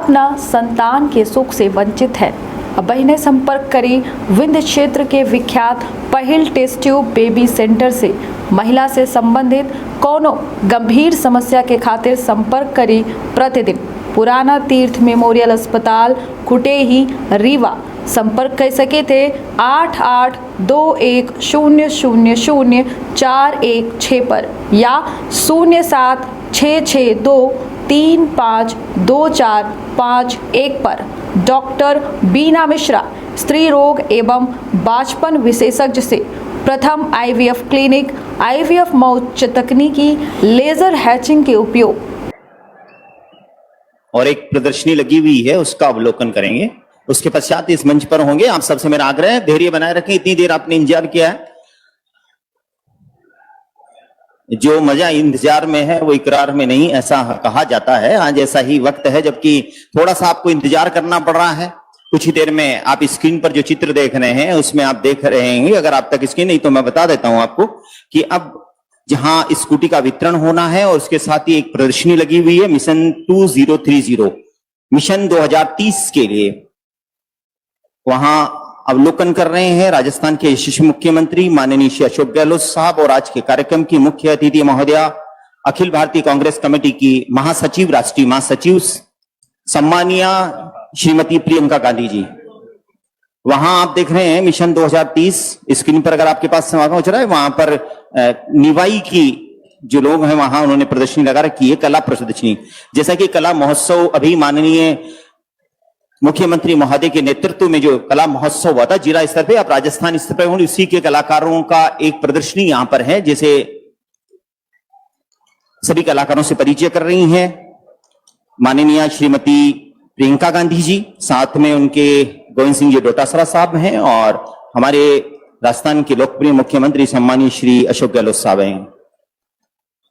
अपना संतान के सुख से वंचित है। अब बहनें संपर्क करें विंध्य क्षेत्र के विख्यात पहिल टेस्ट ट्यूब बेबी सेंटर से। महिला से संबंधित कोनो गंभीर समस्या के खातिर संपर्क करें प्रतिदिन पुराना तीर्थ मेमोरियल अस्पताल कुटेही रीवा। संपर्क कर सके थे 8821000416 पर या 0766235245 पर। डॉक्टर बीना मिश्रा, स्त्री रोग एवं बांझपन विशेषज्ञ से प्रथम IVF क्लिनिक, IVF मौच तकनीकी, लेजर हैचिंग के उपयोग और एक प्रदर्शनी लगी हुई है, उसका अवलोकन करेंगे। उसके पश्चात इस मंच पर होंगे। आप सबसे मेरा आग्रह है, धैर्य बनाए रखें। इतनी देर आपने इंतजार किया है, जो मजा इंतजार में है वो इकरार में नहीं, ऐसा कहा जाता है। आज ऐसा ही वक्त है जबकि थोड़ा सा आपको इंतजार करना पड़ रहा है। कुछ ही देर में आप स्क्रीन पर जो चित्र देख रहे हैं उसमें आप देख रहे हैं, अगर आप तक स्क्रीन नहीं तो मैं बता देता हूं आपको कि अब जहां स्कूटी का वितरण होना है और उसके साथ ही एक प्रदर्शनी लगी हुई है मिशन 2030, मिशन 2030 के लिए, वहां अवलोकन कर रहे हैं राजस्थान के यशस्वी मुख्यमंत्री माननीय श्री अशोक गहलोत साहब और आज के कार्यक्रम की मुख्य अतिथि महोदया अखिल भारतीय कांग्रेस कमेटी की महासचिव, राष्ट्रीय महासचिव सम्मानीय श्रीमती प्रियंका गांधी जी। वहां आप देख रहे हैं मिशन 2030 स्क्रीन पर, अगर आपके पास समागम हो रहा है, वहां पर निवाई की जो लोग हैं वहां उन्होंने प्रदर्शनी लगा रखी है, कला प्रदर्शनी। जैसा कि कला महोत्सव अभी माननीय मुख्यमंत्री महोदय के नेतृत्व में जो कला महोत्सव हुआ था जिला स्तर पे, अब राजस्थान स्तर पे उसी के कलाकारों का एक प्रदर्शनी यहां पर है, जैसे सभी कलाकारों से परिचय कर रही हैं माननीय श्रीमती प्रियंका गांधी जी, साथ में उनके गोविंद सिंह जी डोटासरा साहब हैं और हमारे राजस्थान के लोकप्रिय मुख्यमंत्री सम्मानीय श्री अशोक गहलोत साहब हैं।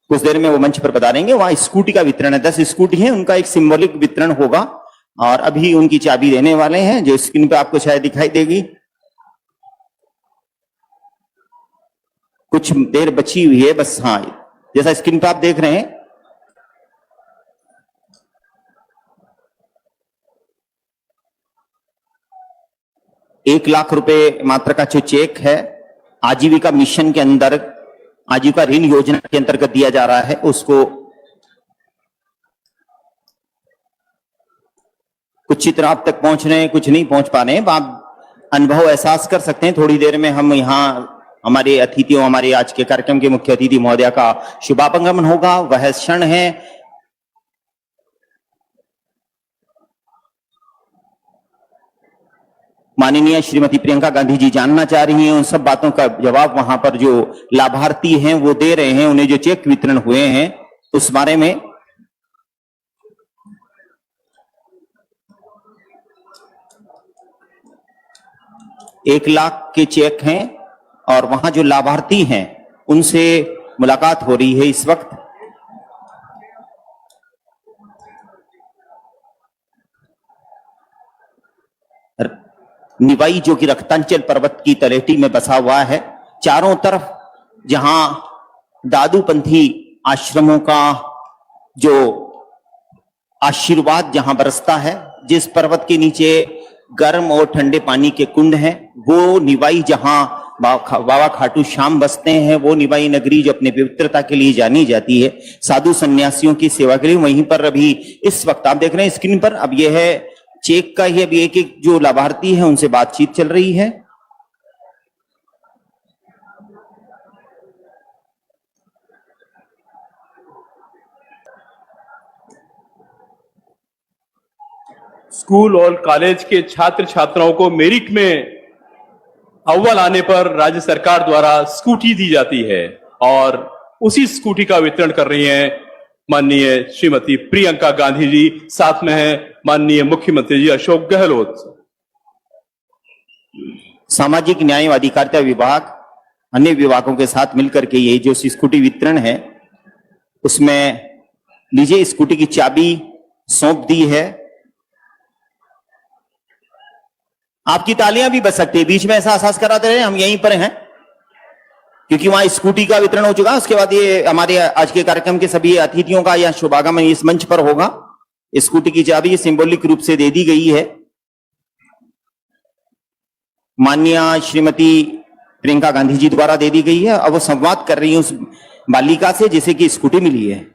कुछ देर में वो मंच पर बता देंगे। वहां स्कूटी का वितरण है, 10 स्कूटी है, उनका एक सिंबॉलिक वितरण होगा और अभी उनकी चाबी देने वाले हैं जो स्क्रीन पे आपको शायद दिखाई देगी। कुछ देर बची हुई है बस। हाँ, जैसा स्क्रीन पे आप देख रहे हैं, ₹1 लाख मात्र का जो चेक है आजीविका मिशन के अंदर, आजीविका ऋण योजना के अंतर्गत दिया जा रहा है, उसको कुछ चित्र आप तक पहुंच रहे हैं, कुछ नहीं पहुंच पा रहे हैं। आप अनुभव एहसास कर सकते हैं। थोड़ी देर में हम यहाँ हमारे अतिथियों, हमारे आज के कार्यक्रम के मुख्य अतिथि महोदया का शुभागमन होगा, वह क्षण है। माननीय श्रीमती प्रियंका गांधी जी जानना चाह रही हैं, उन सब बातों का जवाब वहां पर जो लाभार्थी हैं वो दे रहे हैं, उन्हें जो चेक वितरण हुए हैं उस बारे में। ₹1 लाख के चेक हैं और वहां जो लाभार्थी हैं उनसे मुलाकात हो रही है इस वक्त। निवाई जो कि रक्तांचल पर्वत की तलहटी में बसा हुआ है, चारों तरफ जहां दादूपंथी आश्रमों का जो आशीर्वाद जहां बरसता है, जिस पर्वत के नीचे गर्म और ठंडे पानी के कुंड हैं, वो निवाई जहां बाबा खाटू श्याम बसते हैं, वो निवाई नगरी जो अपनी पवित्रता के लिए जानी जाती है, साधु सन्यासियों की सेवा के लिए, वहीं पर अभी इस वक्त आप देख रहे हैं स्क्रीन पर, अब यह है चेक का ही अभी एक जो लाभार्थी है उनसे बातचीत चल रही है। स्कूल और कॉलेज के छात्र छात्राओं को मेरिट में अव्वल आने पर राज्य सरकार द्वारा स्कूटी दी जाती है और उसी स्कूटी का वितरण कर रही हैं माननीय श्रीमती प्रियंका गांधी जी, साथ में है माननीय मुख्यमंत्री जी अशोक गहलोत। सामाजिक न्याय व अधिकारिता विभाग अन्य विभागों के साथ मिलकर के ये जो स्कूटी वितरण है उसमें लीजिए स्कूटी की चाबी सौंप दी है। आपकी तालियां भी बज सकती है, बीच में ऐसा एहसास कराते रहे हम यहीं पर हैं, क्योंकि वहां स्कूटी का वितरण हो चुका है। उसके बाद ये हमारे आज के कार्यक्रम के सभी अतिथियों का यह शुभागमन इस मंच पर होगा। स्कूटी की चाबी सिंबॉलिक रूप से दे दी गई है। माननीय श्रीमती प्रियंका गांधी जी द्वारा दे दी गई है। अब वो संवाद कर रही है उस बालिका से जिसे कि स्कूटी मिली है।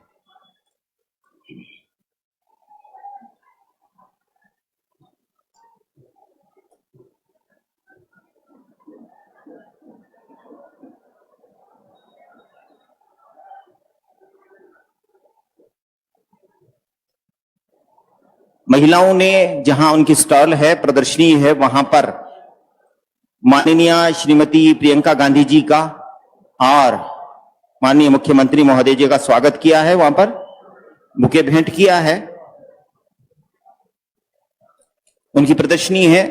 महिलाओं ने जहां उनकी स्टॉल है, प्रदर्शनी है, वहां पर माननीय श्रीमती प्रियंका गांधी जी का और माननीय मुख्यमंत्री महोदय जी का स्वागत किया है। वहां पर बुके भेंट किया है। उनकी प्रदर्शनी है।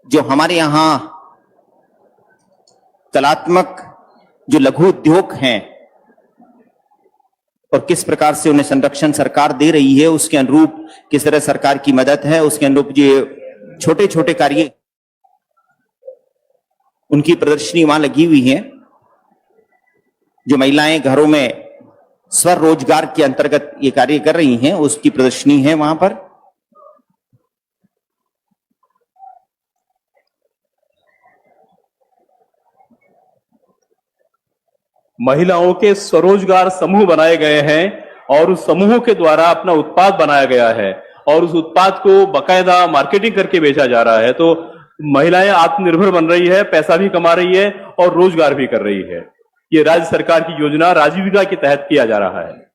जो हमारे यहां कलात्मक जो लघु उद्योग हैं और किस प्रकार से उन्हें संरक्षण सरकार दे रही है, उसके अनुरूप किस तरह सरकार की मदद है, उसके अनुरूप जो छोटे छोटे कार्य, उनकी प्रदर्शनी वहां लगी हुई है। जो महिलाएं घरों में स्वरोजगार के अंतर्गत ये कार्य कर रही हैं, उसकी प्रदर्शनी है वहां पर। महिलाओं के स्वरोजगार समूह बनाए गए हैं और उस समूहों के द्वारा अपना उत्पाद बनाया गया है और उस उत्पाद को बकायदा मार्केटिंग करके बेचा जा रहा है। तो महिलाएं आत्मनिर्भर बन रही है, पैसा भी कमा रही है और रोजगार भी कर रही है। ये राज्य सरकार की योजना राजीविका के तहत किया जा रहा है।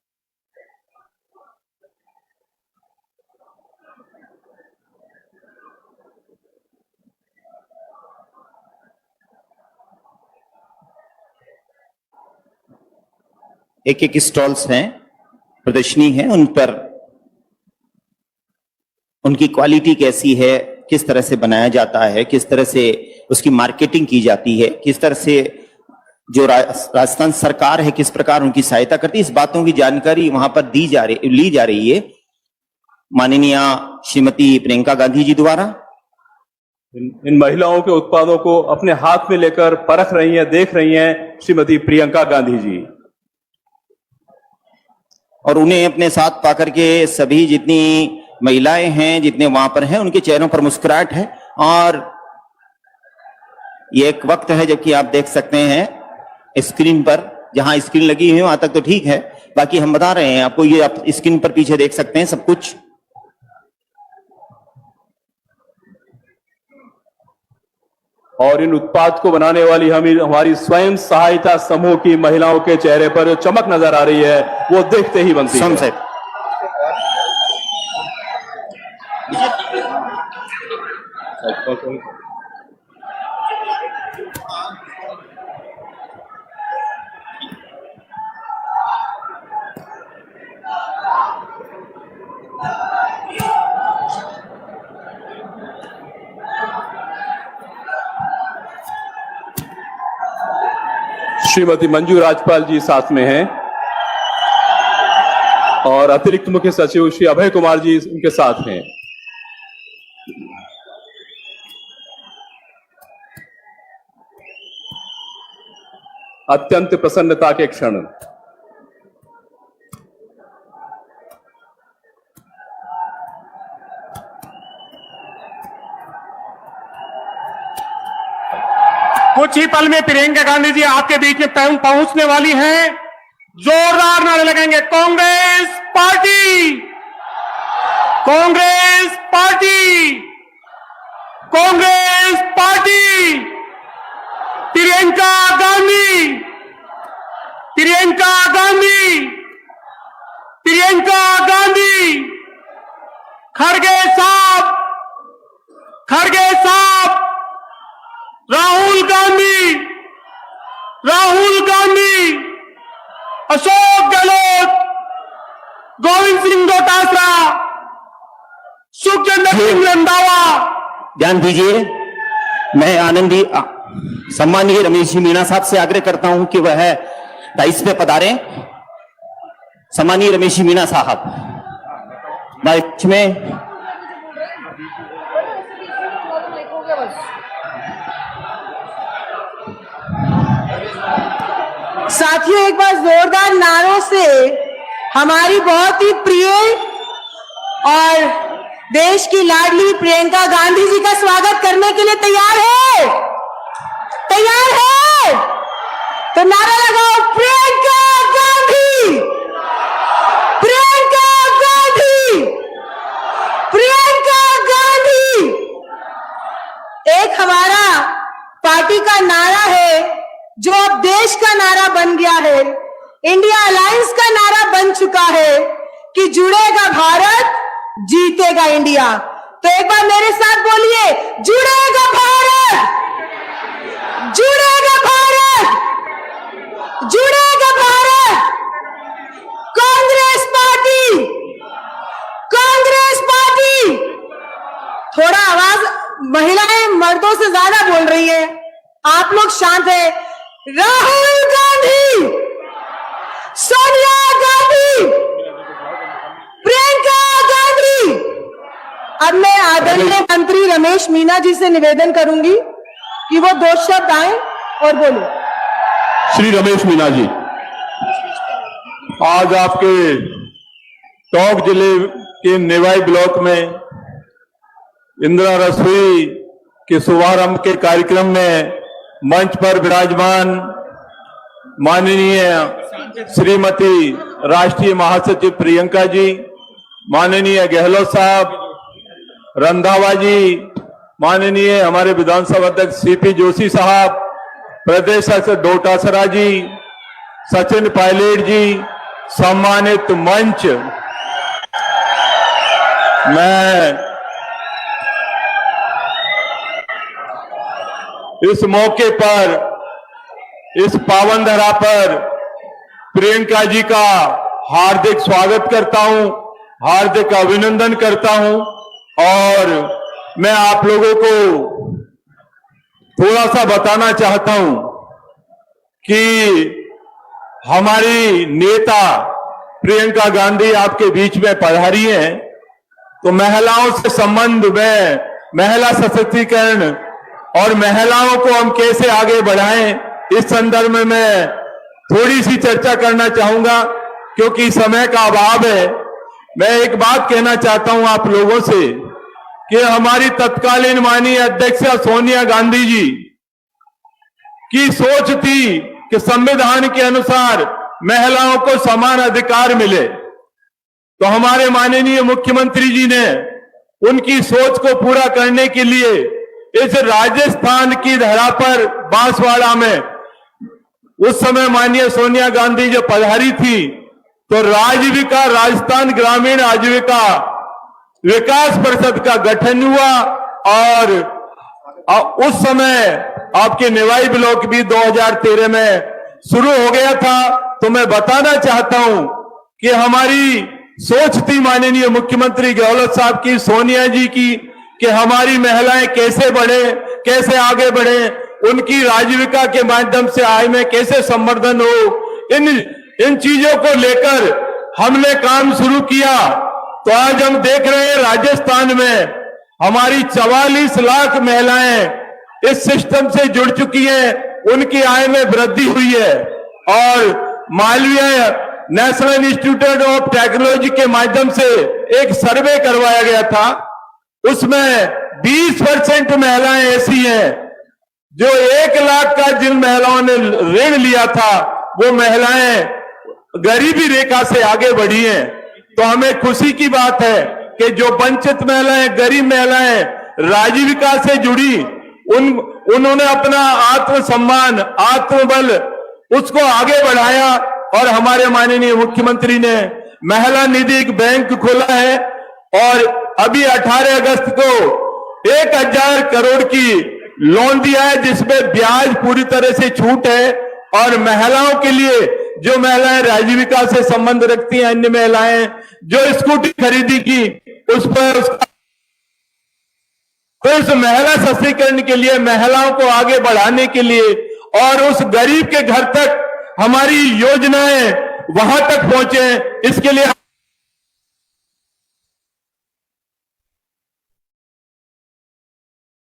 एक एक स्टॉल्स हैं, प्रदर्शनी है, उन पर उनकी क्वालिटी कैसी है, किस तरह से बनाया जाता है, किस तरह से उसकी मार्केटिंग की जाती है, किस तरह से जो राजस्थान सरकार है किस प्रकार उनकी सहायता करती है, इस बातों की जानकारी वहां पर ली जा रही है माननीय श्रीमती प्रियंका गांधी जी द्वारा। इन महिलाओं के उत्पादों को अपने हाथ में लेकर परख रही हैं, देख रही हैं श्रीमती प्रियंका गांधी जी, और उन्हें अपने साथ पाकर के सभी जितनी महिलाएं हैं, जितने वहां पर हैं, उनके चेहरों पर मुस्कुराहट है। और ये एक वक्त है जबकि आप देख सकते हैं स्क्रीन पर, जहां स्क्रीन लगी हुई है वहां तक तो ठीक है, बाकी हम बता रहे हैं आपको, ये आप स्क्रीन पर पीछे देख सकते हैं सब कुछ। और इन उत्पाद को बनाने वाली हमारी स्वयं सहायता समूह की महिलाओं के चेहरे पर जो चमक नजर आ रही है वो देखते ही बनती है। श्रीमती मंजू राजपाल जी साथ में हैं और अतिरिक्त मुख्य सचिव श्री अभय कुमार जी उनके साथ हैं। अत्यंत प्रसन्नता के क्षण। कुछ ही पल में प्रियंका गांधी जी आपके बीच में पहुंचने वाली हैं। जोरदार नारे लगेंगे, Congress party, Congress party, Congress party, Priyanka Gandhi, Priyanka Gandhi, Priyanka Gandhi, खड़गे साहब, खड़गे साहब, राहुल गांधी, राहुल गांधी, अशोक गहलोत, गोविंद सिंह डोटासरा, सुखचंद्र सिंह रंधावा। ध्यान दीजिए, मैं आनंदी सम्मानीय रमेश जी मीणा साहब से आग्रह करता हूं कि वह डाइस पे पधारें। सम्मानीय रमेश जी मीणा साहब डाइस में। साथियों, एक बार जोरदार नारों से हमारी बहुत ही प्रिय और देश की लाडली प्रियंका गांधी जी का स्वागत करने के लिए तैयार है? तैयार है? तो नारा लगाओ, प्रियंका गांधी, प्रियंका गांधी, प्रियंका गांधी। एक हमारा पार्टी का नारा है जो अब देश का नारा बन गया है, इंडिया अलायंस का नारा बन चुका है कि जुड़ेगा भारत, जीतेगा इंडिया। तो एक बार मेरे साथ बोलिए, जुड़ेगा भारत, जुड़ेगा भारत, जुड़ेगा भारत। Congress party, Congress party. थोड़ा आवाज महिलाएं मर्दों से ज्यादा बोल रही है, आप लोग शांत है। राहुल गांधी, सोनिया गांधी, प्रियंका गांधी। अब मैं आदरणीय मंत्री रमेश मीना जी से निवेदन करूंगी कि वो 2 शब्द आए और बोले। श्री रमेश मीना जी, आज आपके टोंक जिले के नेवाई ब्लॉक में इंदिरा रसोई के शुभारंभ के कार्यक्रम में मंच पर विराजमान माननीय श्रीमती राष्ट्रीय महासचिव प्रियंका जी, माननीय गहलोत साहब, रंधावा जी, माननीय हमारे विधानसभा अध्यक्ष सीपी जोशी साहब, प्रदेश अध्यक्ष डोटासरा जी, सचिन पायलट जी, सम्मानित मंच, मैं इस मौके पर, इस पावन धरा पर प्रियंका जी का हार्दिक स्वागत करता हूं, हार्दिक अभिनंदन करता हूं। और मैं आप लोगों को थोड़ा सा बताना चाहता हूं कि हमारी नेता प्रियंका गांधी आपके बीच में पधारी हैं, तो महिलाओं से संबंध में, महिला सशक्तिकरण और महिलाओं को हम कैसे आगे बढ़ाएं, इस संदर्भ में मैं थोड़ी सी चर्चा करना चाहूंगा, क्योंकि समय का अभाव है। मैं एक बात कहना चाहता हूं आप लोगों से कि हमारी तत्कालीन माननीय अध्यक्ष सोनिया गांधी जी की सोच थी कि संविधान के अनुसार महिलाओं को समान अधिकार मिले। तो हमारे माननीय मुख्यमंत्री जी ने उनकी सोच को पूरा करने के लिए इस राजस्थान की धरा पर बांसवाड़ा में उस समय माननीय सोनिया गांधी जो पधारी थी, तो राजीविका, राजस्थान ग्रामीण आजीविका विकास परिषद का गठन हुआ और उस समय आपके नेवाई ब्लॉक भी 2013 में शुरू हो गया था। तो मैं बताना चाहता हूं कि हमारी सोच थी माननीय मुख्यमंत्री गहलोत साहब की, सोनिया जी की, कि हमारी महिलाएं कैसे बढ़े, कैसे आगे बढ़े, उनकी राजीविका के माध्यम से आय में कैसे संवर्धन हो। इन चीजों को लेकर हमने काम शुरू किया। तो आज हम देख रहे हैं राजस्थान में हमारी 44 लाख महिलाएं इस सिस्टम से जुड़ चुकी हैं, उनकी आय में वृद्धि हुई है। और Malviya national institute of technology के माध्यम से एक सर्वे करवाया गया था, उसमें 20% महिलाएं ऐसी हैं जो 1 लाख का जिन महिलाओं ने ऋण लिया था, वो महिलाएं गरीबी रेखा से आगे बढ़ी हैं। तो हमें खुशी की बात है कि जो वंचित महिलाएं, गरीब महिलाएं राजीविका से जुड़ी, उन्होंने अपना आत्मसम्मान, आत्मबल उसको आगे बढ़ाया। और हमारे माननीय मुख्यमंत्री ने महिला निधि एक बैंक खोला है और अभी 18 अगस्त को 1000 करोड़ की लोन दिया है, जिसमें ब्याज पूरी तरह से छूट है। और महिलाओं के लिए, जो महिलाएं राजीविका से संबंध रखती हैं, अन्य महिलाएं जो स्कूटी खरीदी की, उस पर तो उस महिला सशक्तिकरण के लिए, महिलाओं को आगे बढ़ाने के लिए और उस गरीब के घर तक हमारी योजनाएं वहां तक पहुंचे, इसके लिए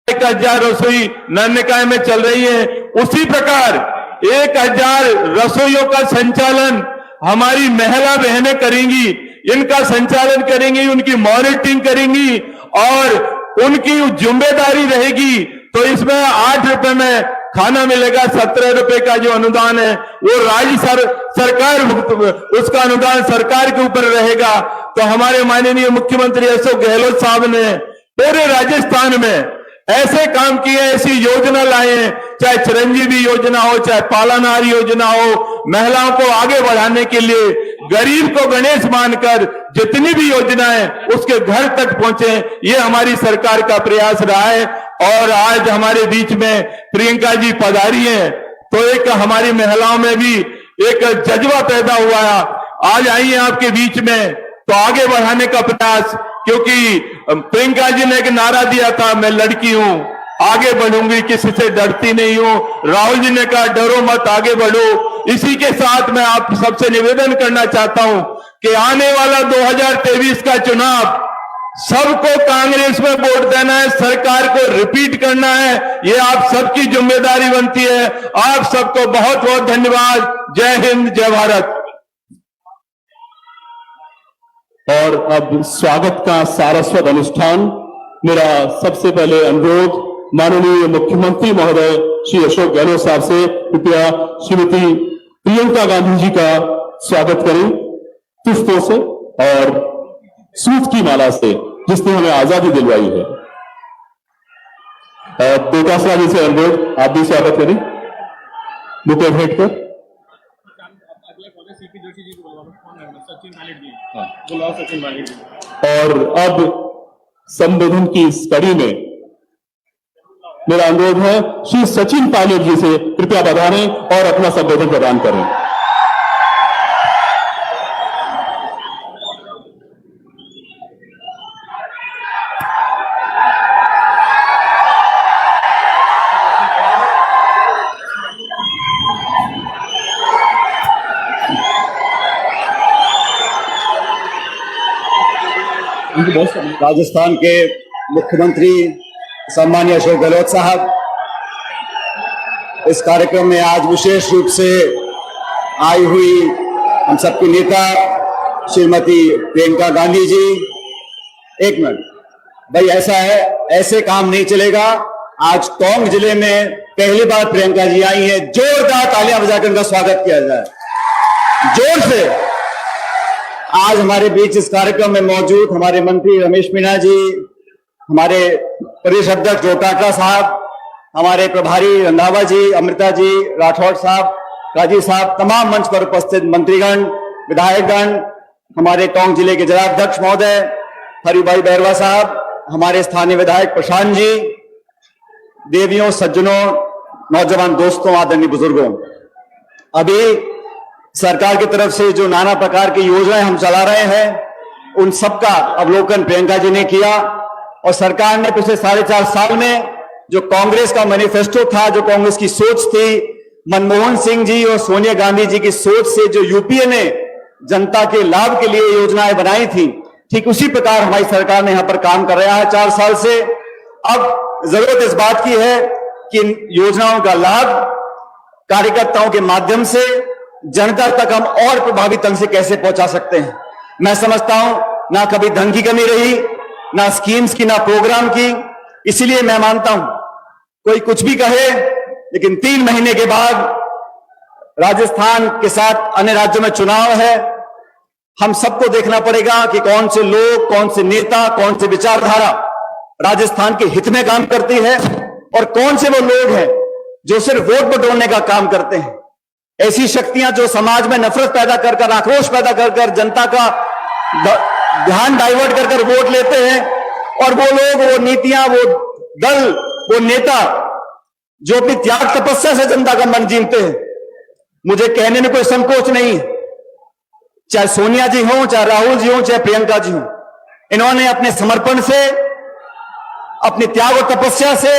1000 रसोई नन्यकाय में चल रही है। उसी प्रकार 1000 रसोइयों का संचालन हमारी महिला बहनें करेंगी, इनका संचालन करेंगी, उनकी मॉनिटरिंग करेंगी और उनकी जिम्मेदारी रहेगी। तो इसमें 8 रुपए में खाना मिलेगा, 17 रुपए का जो अनुदान है वो राज्य सरकार उसका अनुदान सरकार के ऊपर रहेगा। तो हमारे माननीय मुख्यमंत्री अशोक गहलोत साहब ने पूरे राजस्थान में ऐसे काम किए, ऐसी योजना लाए, चाहे चिरंजीवी योजना हो, चाहे पालानार योजना हो, महिलाओं को आगे बढ़ाने के लिए गरीब को गणेश मानकर जितनी भी योजनाएं उसके घर तक पहुंचे, ये हमारी सरकार का प्रयास रहा है। और आज हमारे बीच में प्रियंका जी पधारी हैं, तो एक हमारी महिलाओं में भी एक जज्बा पैदा हुआ है, आज आई हैं आपके बीच में, तो आगे बढ़ाने का प्रयास। क्योंकि प्रियंका जी ने एक नारा दिया था, मैं लड़की हूं, आगे बढ़ूंगी, किसी से डरती नहीं हूं। राहुल जी ने कहा डरो मत, आगे बढ़ो। इसी के साथ मैं आप सबसे निवेदन करना चाहता हूं कि आने वाला 2023 का चुनाव सबको कांग्रेस में वोट देना है, सरकार को रिपीट करना है, ये आप सबकी जिम्मेदारी बनती है। आप सबको बहुत बहुत धन्यवाद। जय हिंद, जय भारत। और अब स्वागत का सारस्वत अनुष्ठान। मेरा सबसे पहले अनुरोध माननीय मुख्यमंत्री महोदय श्री अशोक गहलोत साहब से, कृपया श्रीमती प्रियंका गांधी जी का स्वागत करें पुष्पों से और सूत की माला से, जिसने हमें आजादी दिलवाई है। बेटासरा जी से अनुरोध, आप भी स्वागत करें बुके भेंट कर। और अब संबोधन की इस कड़ी में मेरा अनुरोध है श्री सचिन पायलट जी से कृपया बधाएं और अपना संबोधन प्रदान करें। राजस्थान के मुख्यमंत्री सम्मानीय अशोक गहलोत साहब, इस कार्यक्रम में आज विशेष रूप से आई हुई हम सबकी नेता श्रीमती प्रियंका गांधी जी। एक मिनट भाई, ऐसा है, ऐसे काम नहीं चलेगा। आज टोंक जिले में पहली बार प्रियंका जी आई हैं, जोरदार तालियां बजाकर उनका स्वागत किया जाए, जोर से। आज हमारे बीच इस कार्यक्रम में मौजूद हमारे मंत्री रमेश मीणा जी, हमारे प्रदेश अध्यक्ष रोटाटा साहब, हमारे प्रभारी रंधावा जी, अमृता जी, राठौड़ साहब, काजी साहब, तमाम मंच पर उपस्थित मंत्रीगण, विधायकगण, हमारे टोंक जिले के जिलाध्यक्ष महोदय हरिभाई बैरवा साहब, हमारे स्थानीय विधायक प्रशांत जी, देवियों, सज्जनों, नौजवान दोस्तों, आदरणीय बुजुर्गों, अभी सरकार की तरफ से जो नाना प्रकार की योजनाएं हम चला रहे हैं उन सबका अवलोकन प्रियंका जी ने किया। और सरकार ने पिछले 4.5 साल में जो कांग्रेस का मैनिफेस्टो था, जो कांग्रेस की सोच थी, मनमोहन सिंह जी और सोनिया गांधी जी की सोच से जो यूपीए ने जनता के लाभ के लिए योजनाएं बनाई थी, ठीक उसी प्रकार हमारी सरकार ने यहां पर काम कर रहा है 4 साल से। अब जरूरत इस बात की है कि इन योजनाओं का लाभ कार्यकर्ताओं के माध्यम से जनता तक हम और प्रभावी ढंग से कैसे पहुंचा सकते हैं। मैं समझता हूं ना कभी धन की कमी रही, ना स्कीम्स की, ना प्रोग्राम की। इसीलिए मैं मानता हूं कोई कुछ भी कहे, लेकिन 3 महीने के बाद राजस्थान के साथ अन्य राज्यों में चुनाव है। हम सबको देखना पड़ेगा कि कौन से लोग, कौन से नेता, कौन से विचारधारा राजस्थान के हित में काम करती है और कौन से वो लोग हैं जो सिर्फ वोट बटोरने का काम करते हैं। ऐसी शक्तियां जो समाज में नफरत पैदा कर कर, आक्रोश पैदा कर कर, जनता का ध्यान डाइवर्ट कर कर वोट लेते हैं, और वो लोग, वो नीतियां, वो दल, वो नेता जो अपनी त्याग तपस्या से जनता का मन जीतते हैं। मुझे कहने में कोई संकोच नहीं है, चाहे सोनिया जी हो, चाहे राहुल जी हो, चाहे प्रियंका जी हो, इन्होंने अपने समर्पण से, अपनी त्याग और तपस्या से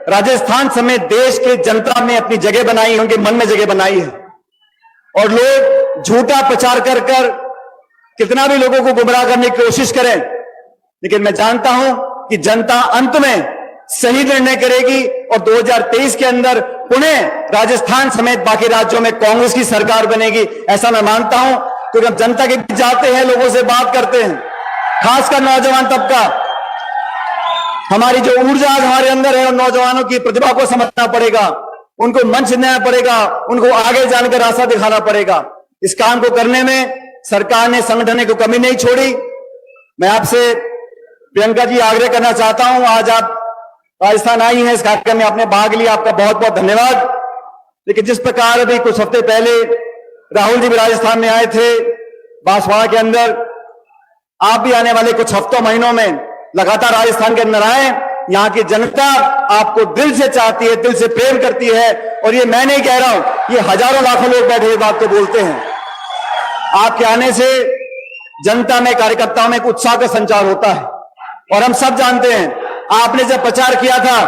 राजस्थान समेत देश के जनता में अपनी जगह बनाई, उनके मन में जगह बनाई है। और लोग झूठा प्रचार कर कर कितना भी लोगों को गुमराह करने की कोशिश करें, लेकिन मैं जानता हूं कि जनता अंत में सही निर्णय करेगी और 2023 के अंदर पुणे, राजस्थान समेत बाकी राज्यों में कांग्रेस की सरकार बनेगी, ऐसा मैं मानता हूं। क्योंकि हम जनता के बीच जाते हैं, लोगों से बात करते हैं, खासकर नौजवान तबका। हमारी जो ऊर्जा आज हमारे अंदर है, उन नौजवानों की प्रतिभा को समझना पड़ेगा, उनको मंच देना पड़ेगा, उनको आगे जाने का रास्ता दिखाना पड़ेगा। इस काम को करने में सरकार ने संगठन को कमी नहीं छोड़ी। मैं आपसे प्रियंका जी आग्रह करना चाहता हूं, आज आप राजस्थान आई हैं, इस कार्यक्रम में आपने भाग लिया, आपका बहुत बहुत धन्यवाद। लेकिन जिस प्रकार अभी कुछ हफ्ते पहले राहुल जी भी राजस्थान में आए थे, बांसवाड़ा के अंदर, आप भी आने वाले कुछ हफ्तों महीनों में लगातार राजस्थान के अंदर आए। यहाँ की जनता आपको दिल से चाहती है, दिल से प्रेम करती है, और ये मैं नहीं कह रहा हूं, ये हजारों लाखों लोग बैठे हुए बात को बोलते हैं। आपके आने से जनता में, कार्यकर्ताओं में एक उत्साह का संचार होता है। और हम सब जानते हैं, आपने जब प्रचार किया था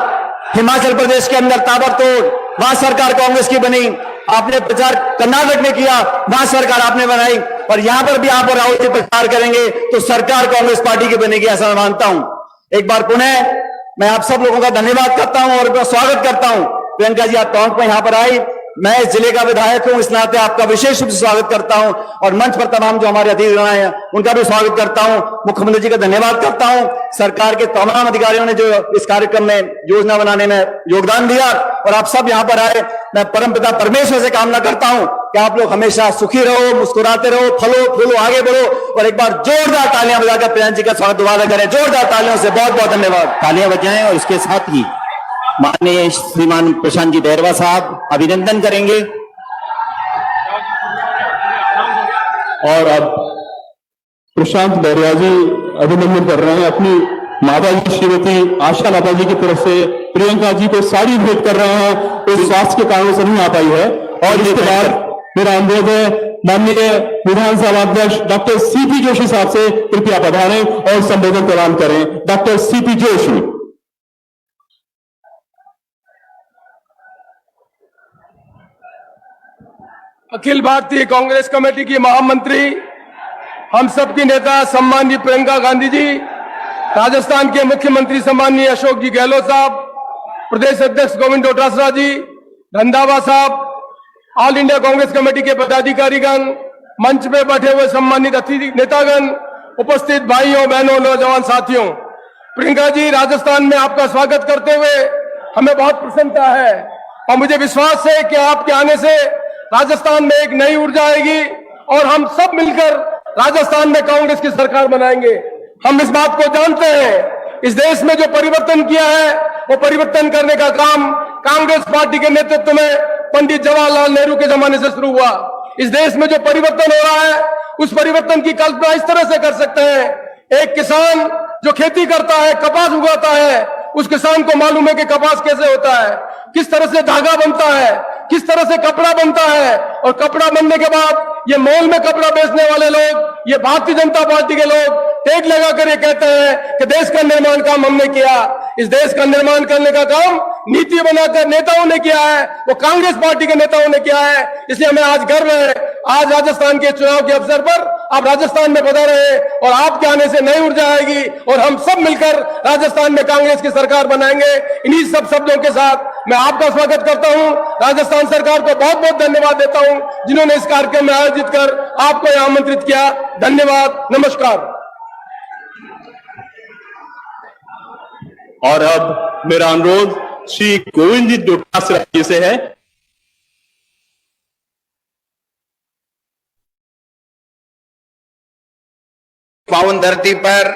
हिमाचल प्रदेश के अंदर ताबड़तोड़, वहां सरकार कांग्रेस की बनी। आपने प्रचार कर्नाटक में किया, वहां सरकार आपने बनाई, और यहां पर भी आप और राहुल जी प्रचार करेंगे तो सरकार कांग्रेस पार्टी की बनेगी, ऐसा मैं मानता हूं। एक बार पुनः मैं आप सब लोगों का धन्यवाद करता हूं और स्वागत करता हूं। प्रियंका जी आप टोंक में यहां पर आई, मैं इस जिले का विधायक हूं, इस नाते आपका विशेष रूप से स्वागत करता हूं, और मंच पर तमाम जो हमारे अतिथि हैं उनका भी स्वागत करता हूं। मुख्यमंत्री जी का धन्यवाद करता हूं, सरकार के तमाम अधिकारियों ने जो इस कार्यक्रम में योजना बनाने में योगदान दिया, और आप सब यहां पर आए। मैं परमपिता परमेश्वर से कामना करता हूं कि आप लोग हमेशा सुखी रहो, मुस्कुराते रहो, फलो फूलो, आगे बढ़ो। और एक बार जोरदार तालियां बजाकर प्रियंका जी का स्वागत दोबारा करें, जोरदार तालियों से। बहुत बहुत धन्यवाद। तालियां बजाएं, और इसके साथ ही माननीय श्रीमान प्रशांत जी बैरवा साहब अभिनंदन करेंगे। और अब प्रशांत बैरवा जी अभिनंदन कर रहे हैं अपनी माता जी श्रीमती आशा लता जी की तरफ से। प्रियंका जी को साड़ी भेंट कर रहे हैं, तो स्वास्थ्य के कारणों से नहीं आ पाई है। और इसके बाद मेरा अनुरोध है माननीय विधानसभा अध्यक्ष डॉक्टर सीपी जोशी साहब से कृपया पधारें और संबोधन प्रदान करें। Doctor CP Joshi. Akhil Bharatiya Congress committee की महामंत्री, हम सबकी नेता सम्माननीय प्रियंका गांधी जी, राजस्थान के मुख्यमंत्री सम्माननीय अशोक जी गहलोत साहब, प्रदेश अध्यक्ष गोविंद डोटासरा जी, रंधावा साहब, ऑल इंडिया कांग्रेस कमेटी के पदाधिकारीगण, मंच पे बैठे हुए सम्मानित अतिथि नेतागण, उपस्थित भाइयों बहनों नौजवान साथियों, प्रियंका जी राजस्थान में आपका स्वागत करते हुए हमें बहुत प्रसन्नता है, और मुझे विश्वास है कि आपके आने से राजस्थान में एक नई ऊर्जा आएगी और हम सब मिलकर राजस्थान में कांग्रेस की सरकार बनाएंगे। हम इस बात को जानते हैं, इस देश में जो परिवर्तन किया है वो परिवर्तन करने का काम कांग्रेस पार्टी के नेतृत्व में पंडित जवाहरलाल नेहरू के जमाने से शुरू हुआ। इस देश में जो परिवर्तन हो रहा है उस परिवर्तन की कल्पना इस तरह से कर सकते हैं, एक किसान जो खेती करता है, कपास उगाता है, उस किसान को मालूम है कि कपास कैसे होता है, किस तरह से धागा बनता है, किस तरह से कपड़ा बनता है, और कपड़ा बनने के बाद ये मॉल में कपड़ा बेचने वाले लोग, ये भारतीय जनता पार्टी के लोग टैग लगाकर ये कहते हैं कि देश का निर्माण काम हमने किया। इस देश का निर्माण करने का काम नीति बनाकर नेताओं ने किया है, वो कांग्रेस पार्टी के नेताओं ने किया है। इसलिए हमें आज गर्व है, आज राजस्थान के चुनाव के अवसर पर आप राजस्थान में पधारे हैं, और आपके आने से नई ऊर्जा आएगी और हम सब मिलकर राजस्थान में कांग्रेस की सरकार बनाएंगे। इन्हीं सब शब्दों के साथ मैं आपका स्वागत करता हूं, राजस्थान सरकार को बहुत बहुत धन्यवाद देता हूं जिन्होंने इस कार्यक्रम में आयोजित कर आपको यहां आमंत्रित किया। धन्यवाद, नमस्कार। और अब मेरा अनुरोध श्री गोविंद जी डोटासरा जी से है। पावन धरती पर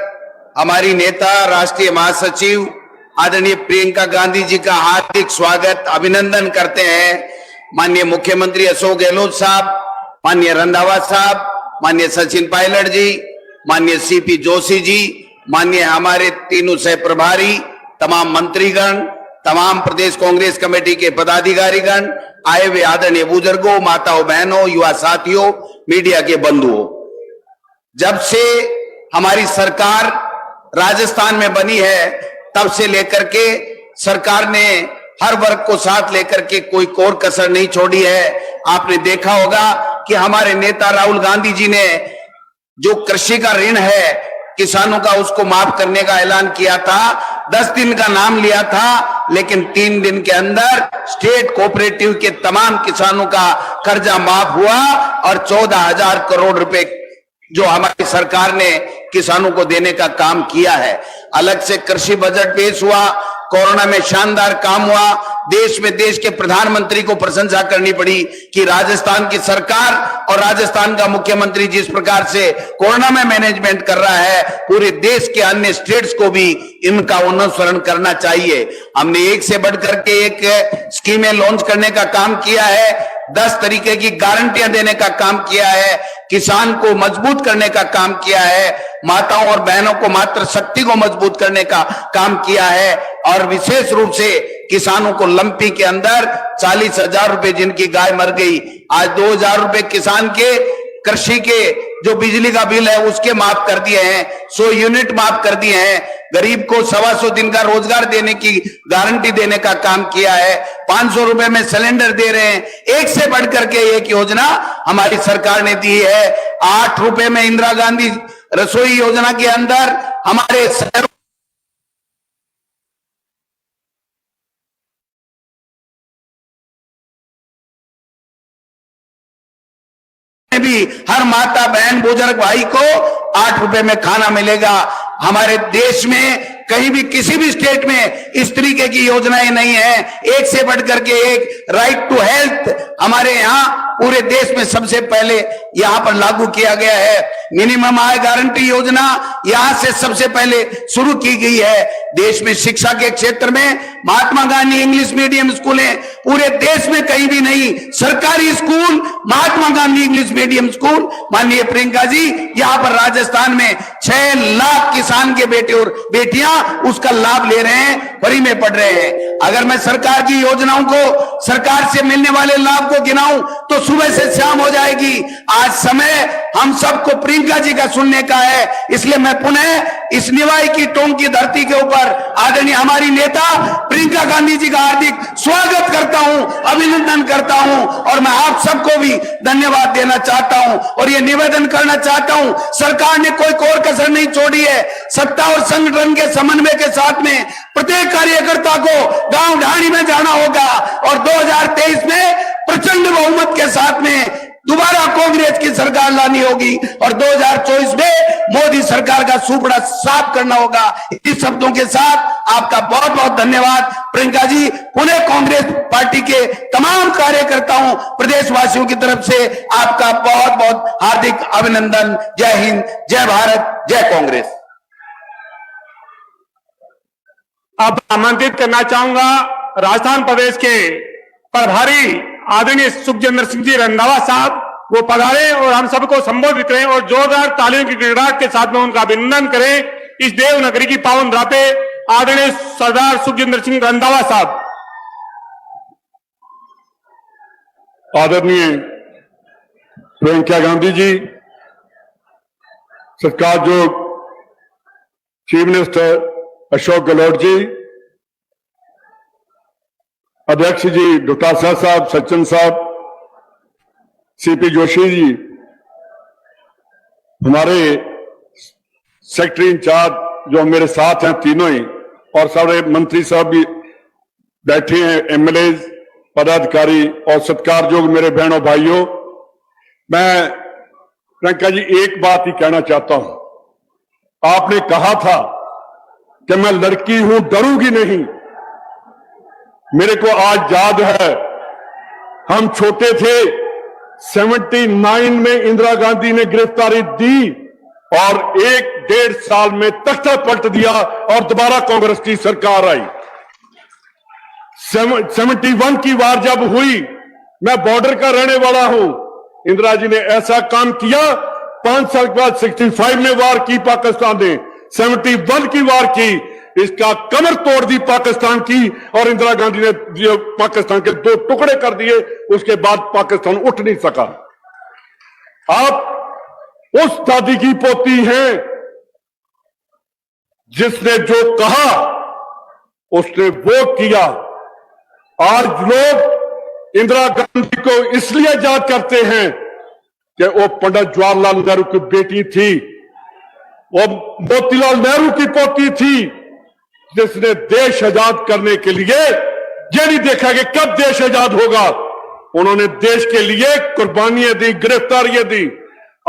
हमारी नेता राष्ट्रीय महासचिव आदरणीय प्रियंका गांधी जी का हार्दिक स्वागत अभिनंदन करते हैं। माननीय मुख्यमंत्री अशोक गहलोत साहब, माननीय रंधावा साहब, माननीय सचिन पायलट जी, माननीय सीपी जोशी जी, माननीय हमारे तीनों सह प्रभारी, तमाम मंत्रीगण, तमाम प्रदेश कांग्रेस कमेटी के पदाधिकारीगण, आए हुए आदरणीय बुजुर्गों, माताओं, बहनों, युवा साथियों, मीडिया के बंधुओं, जब से हमारी सरकार राजस्थान में बनी है तब से लेकर के सरकार ने हर वर्ग को साथ लेकर के कोई कोर कसर नहीं छोड़ी है। आपने देखा होगा कि हमारे नेता राहुल गांधी जी ने जो कृषि का ऋण है किसानों का, उसको माफ करने का ऐलान किया था, 10 दिन का नाम लिया था, लेकिन 3 दिन के अंदर स्टेट कोऑपरेटिव के तमाम किसानों का कर्जा माफ हुआ और 14,000 करोड़ रुपए जो हमारी सरकार ने किसानों को देने का काम किया है। अलग से कृषि बजट पेश हुआ, कोरोना में शानदार काम हुआ। देश में देश के प्रधानमंत्री को प्रशंसा करनी पड़ी कि राजस्थान की सरकार और राजस्थान का मुख्यमंत्री जिस प्रकार से कोरोना में मैनेजमेंट कर रहा है, पूरे देश के अन्य स्टेट्स को भी इनका अनुसरण करना चाहिए। हमने एक से बढ़कर के एक स्कीमें लॉन्च करने का काम किया है, 10 तरीके की गारंटियां देने का काम किया है, किसान को मजबूत करने का काम किया है, माताओं और बहनों को मातृशक्ति को मजबूत करने का काम किया है और विशेष रूप से किसानों को लंपी के अंदर 40,000 रुपए जिनकी गाय मर गई, आज 2,000 रुपए किसान के कृषि के जो बिजली का बिल है उसके माफ कर दिए हैं, 100 यूनिट माफ कर दिए हैं, गरीब को 125 दिन का रोजगार देने की गारंटी देने का काम किया है, 500 रुपए में सिलेंडर दे रहे हैं। एक से बढ़कर के एक योजना हमारी सरकार ने दी है। 8 रुपए में इंदिरा गांधी रसोई योजना के अंदर हमारे शहरों भी हर माता बहन बुजुर्ग भाई को 8 रुपए में खाना मिलेगा। हमारे देश में कहीं भी किसी भी स्टेट में इस तरीके की योजनाएं नहीं है। एक से बढ़कर के एक राइट टू हेल्थ हमारे यहाँ पूरे देश में सबसे पहले यहां पर लागू किया गया है। मिनिमम आय गारंटी योजना यहां से सबसे पहले शुरू की गई है। देश में शिक्षा के क्षेत्र में महात्मा गांधी इंग्लिश मीडियम स्कूलें पूरे देश में कहीं भी नहीं, सरकारी school Mahatma Gandhi English medium school. माननीय प्रियंका जी, यहां पर राजस्थान में 6 लाख किसान के बेटे और बेटियां उसका लाभ ले रहे हैं, फ्री में पढ़ रहे हैं। अगर मैं सरकार की योजनाओं को, सरकार से मिलने वाले लाभ को गिनाऊं तो सुबह से शाम हो जाएगी। आज समय हम सबको प्रियंका जी का सुनने का है, इसलिए मैं पुनः इस निवाई की टोंक की धरती के ऊपर आदरणीय हमारी नेता प्रियंका गांधी जी का हार्दिक स्वागत करता हूं, अभिनंदन करता हूं और मैं आप सबको भी धन्यवाद देना चाहता हूं और यह निवेदन करना चाहता हूं, सरकार ने कोई कोर कसर नहीं छोड़ी है। सत्ता और संगठन के समन्वय के साथ में प्रत्येक कार्यकर्ता को गांव ढाणी में जाना होगा और 2023 में प्रचंड बहुमत के साथ में दोबारा कांग्रेस की सरकार लानी होगी और 2024 में मोदी सरकार का सुपड़ा साफ करना होगा। इस शब्दों के साथ आपका बहुत बहुत धन्यवाद प्रियंका जी। पुणे कांग्रेस पार्टी के तमाम कार्यकर्ताओं, प्रदेशवासियों की तरफ से आपका बहुत बहुत हार्दिक अभिनंदन। जय हिंद, जय भारत, जय कांग्रेस। अब आमंत्रित करना चाहूंगा राजस्थान प्रदेश के प्रभारी आदरणीय सुखजिंदर सिंह जी रंधावा साहब, वो पधारे और हम सबको संबोधित करें और जोरदार तालियों की गड़गड़ाहट के साथ में उनका अभिनंदन करें। इस देवनगरी की पावन धरा पे आदरणीय सरदार सुखजिंदर सिंह रंधावा साहब। आदरणीय प्रियंका गांधी जी, सत्कारयोग चीफ मिनिस्टर अशोक गहलोत जी, अध्यक्ष जी डॉक्टर शाह साहब, सचिन साहब, सीपी जोशी जी, हमारे सेक्रेटरी इंचार्ज जो मेरे साथ हैं तीनों ही, और सारे मंत्री साहब भी बैठे हैं, एमएलए, पदाधिकारी और सत्कारयोग मेरे बहनों भाइयों, मैं प्रियंका जी एक बात ही कहना चाहता हूं। आपने कहा था कि मैं लड़की हूं, डरूंगी नहीं। मेरे को आज याद है, हम छोटे थे, 79 में इंदिरा गांधी ने गिरफ्तारी दी और 1-1.5 साल में तख्ता पलट दिया और दोबारा कांग्रेस की सरकार आई। 71 की वार जब हुई, मैं बॉर्डर का रहने वाला हूं, इंदिरा जी ने ऐसा काम किया। 5 साल के बाद 65 में वार की पाकिस्तान ने, 71 की वार की, इसका कमर तोड़ दी पाकिस्तान की और इंदिरा गांधी ने पाकिस्तान के 2 टुकड़े कर दिए। उसके बाद पाकिस्तान उठ नहीं सका। आप उस दादी की पोती हैं जिसने जो कहा उसने वो किया। आज लोग इंदिरा गांधी को इसलिए याद करते हैं कि वो पंडित जवाहरलाल नेहरू की बेटी थी, वो मोतीलाल नेहरू की पोती थी, जिसने देश आजाद करने के लिए ये नहीं देखा कि कब देश आजाद होगा, उन्होंने देश के लिए कुर्बानियां दी, गिरफ्तारियां दी।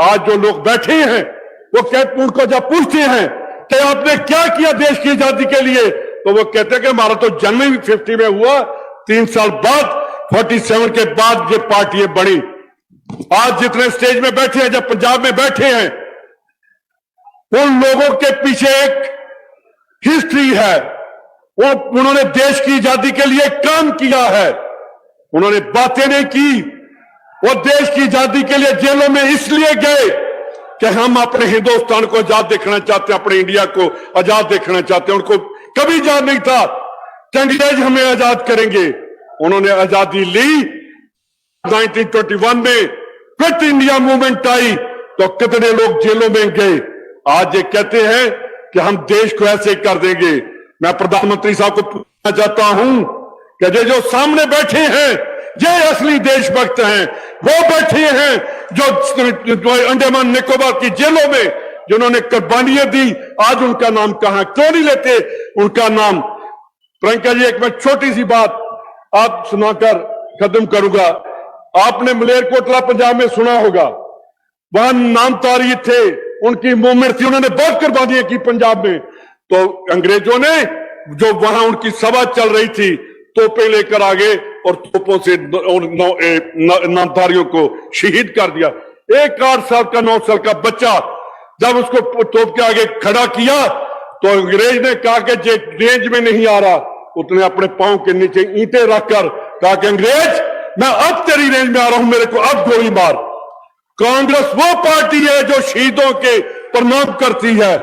आज जो लोग बैठे हैं वो कहते, उनको जब पूछते हैं कि आपने क्या किया देश की आजादी के लिए, तो वो कहते हैं कि हमारा तो जन्म ही 50 में हुआ, 3 साल बाद 47 के बाद ये पार्टियां बनी। आज जितने स्टेज में बैठे हैं, जब पंजाब में बैठे हैं, उन लोगों के पीछे एक हिस्ट्री है। वो उन्होंने देश की आजादी के लिए काम किया है, उन्होंने बातें नहीं की। वो देश की आजादी के लिए जेलों में इसलिए गए कि हम अपने हिंदुस्तान को आजाद देखना चाहते हैं, अपने इंडिया को आजाद देखना चाहते हैं। उनको कभी याद नहीं था कि अंग्रेज हमें आजाद करेंगे। उन्होंने आजादी ली 1921 में, क्विट इंडिया मूवमेंट आई तो कितने लोग जेलों में गए। आज ये कहते हैं कि हम देश को ऐसे कर देंगे। मैं प्रधानमंत्री साहब को पूछना चाहता हूं कि जो सामने बैठे हैं ये असली देशभक्त हैं, वो बैठे हैं जो अंडमान निकोबार की जेलों में जिन्होंने कुर्बानियां दी। आज उनका नाम कहां, क्यों नहीं लेते उनका नाम? प्रियंका जी, एक मैं छोटी सी बात आप सुनाकर खत्म करूंगा। आपने मलेरकोटला पंजाब में सुना होगा, वहां नामधारी थे, उनकी मूवमेंट थी, उन्होंने बहुत कुर्बानियां की पंजाब में। तो अंग्रेजों ने जो वहां उनकी सभा चल रही थी, तोपें लेकर आ गए और तोपों से नामधारियों को शहीद कर दिया। एक 8 साल का 9 साल का बच्चा जब उसको तोप के आगे खड़ा किया तो अंग्रेज ने कहा कि जे रेंज में नहीं आ रहा, उसने अपने पांव के नीचे ईंटें रखकर कहा कि अंग्रेज मैं अब तेरी रेंज में आ रहा हूं, मेरे को अब गोली मार। कांग्रेस वो पार्टी है जो शहीदों के प्रणाम करती है।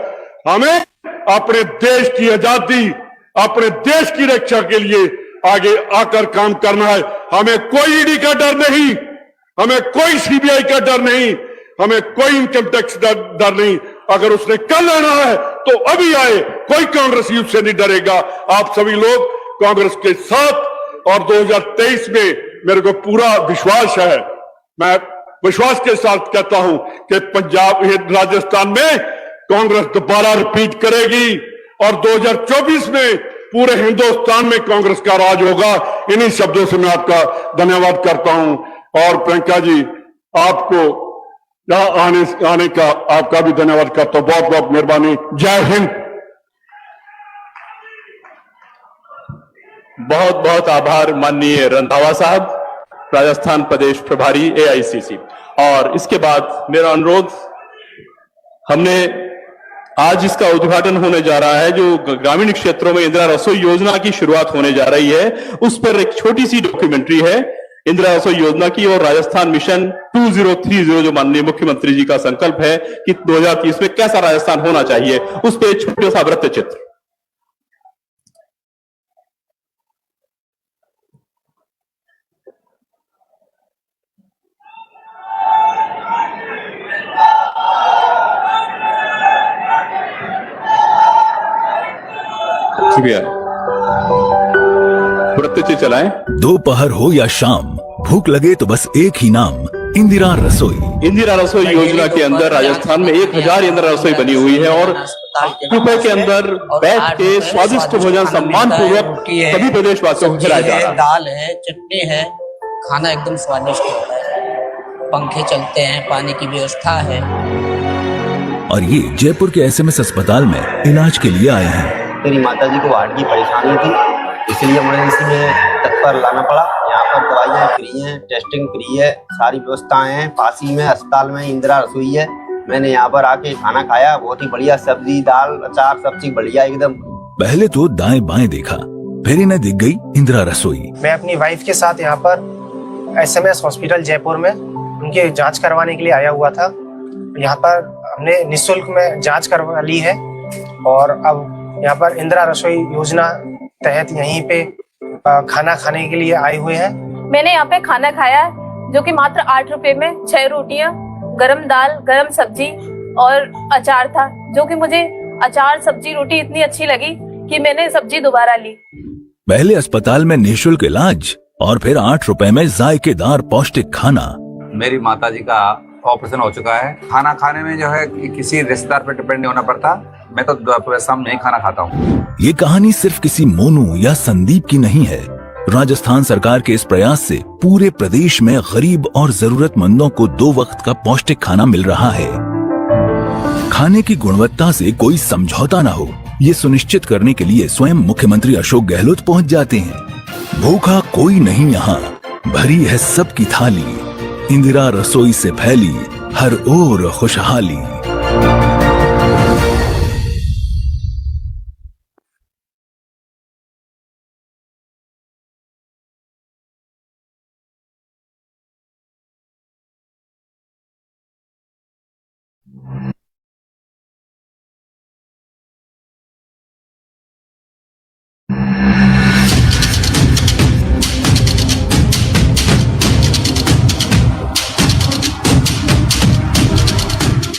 हमें अपने देश की आजादी, अपने देश की रक्षा के लिए आगे आकर काम करना है। हमें कोई ईडी का डर नहीं, हमें कोई सीबीआई का डर नहीं, हमें कोई इनकम टैक्स डर नहीं। अगर उसने कल आना है तो अभी आए, कोई कांग्रेसी उससे नहीं डरेगा। आप सभी लोग कांग्रेस के साथ और 2023 में मेरे को पूरा विश्वास है। मैं विश्वास के साथ कहता हूं कि पंजाब, राजस्थान में कांग्रेस दोबारा रिपीट करेगी और 2024 में पूरे हिंदुस्तान में कांग्रेस का राज होगा। इन्हीं शब्दों से मैं आपका धन्यवाद करता हूं। और प्रियंका जी, आपको यहां आने का आपका भी धन्यवाद करता हूं। बहुत बहुत मेहरबानी। जय हिंद। बहुत बहुत आभार माननीय रंधावा साहब, राजस्थान प्रदेश प्रभारी AICC। और इसके बाद मेरा अनुरोध, हमने आज इसका उद्घाटन होने जा रहा है, जो ग्रामीण क्षेत्रों में इंदिरा रसोई योजना की शुरुआत होने जा रही है, उस पर एक छोटी सी डॉक्यूमेंट्री है इंदिरा रसोई योजना की और राजस्थान मिशन 2030, जो माननीय मुख्यमंत्री जी का संकल्प है कि 2030 में कैसा राजस्थान होना चाहिए, उस पर एक छोटा सा वृत्त चित्र। वृत्त चलाएं। दोपहर हो या शाम, भूख लगे तो बस एक ही नाम, इंदिरा रसोई। इंदिरा रसोई योजना के अंदर राजस्थान में 1000 इंदिरा रसोई बनी हुई है और रुपए के अंदर बैठ के स्वादिष्ट भोजन सम्मान पूर्वक सभी प्रदेशवासियों को खिलाया जा रहा है। दाल है, चटनी है, खाना एकदम स्वादिष्ट होता है, पंखे चलते हैं, पानी की व्यवस्था है। और ये जयपुर के SMS अस्पताल में इलाज के लिए आए हैं। मेरी माता जी को हार्ट की परेशानी थी, इसलिए इमरजेंसी में तत्पर लाना पड़ा। यहाँ पर दवाइयाँ फ्री हैं, टेस्टिंग फ्री है, सारी व्यवस्थाएं हैं। पास ही में अस्पताल में इंदिरा रसोई है। मैंने यहाँ पर आके खाना खाया, बहुत ही बढ़िया, सब्जी दाल अचार सब चीज बढ़िया एकदम। पहले तो दाएं बाएं देखा, फिर इन्हें दिख गई इंदिरा रसोई। मैं अपनी वाइफ के साथ यहाँ पर SMS हॉस्पिटल जयपुर में उनके जांच करवाने के लिए आया हुआ था। यहाँ पर हमने निःशुल्क में जांच करवा ली है और अब यहाँ पर इंदिरा रसोई योजना तहत यहीं पे खाना खाने के लिए आए हुए हैं। मैंने यहाँ पे खाना खाया है, जो कि मात्र 8 रुपए में 6 रोटियां, गरम दाल, गरम सब्जी और अचार था, जो कि मुझे अचार सब्जी रोटी इतनी अच्छी लगी कि मैंने सब्जी दोबारा ली। पहले अस्पताल में निःशुल्क इलाज और फिर 8 रुपए में जायकेदार पौष्टिक खाना। मेरी माताजी का ऑपरेशन हो चुका है। खाना खाने में जो है किसी रिश्तेदार पर डिपेंड नहीं होना पड़ता। मैं तो दोपहर शाम नहीं खाना खाता हूँ। ये कहानी सिर्फ किसी मोनू या संदीप की नहीं है। राजस्थान सरकार के इस प्रयास से पूरे प्रदेश में गरीब और जरूरतमंदों को 2 वक्त का पौष्टिक खाना मिल रहा है। खाने की गुणवत्ता से कोई समझौता ना हो, ये सुनिश्चित करने के लिए स्वयं मुख्यमंत्री अशोक गहलोत पहुंच जाते हैं। भूखा कोई नहीं यहाँ, भरी है सबकी थाली, इंदिरा रसोई से फैली हर ओर खुशहाली।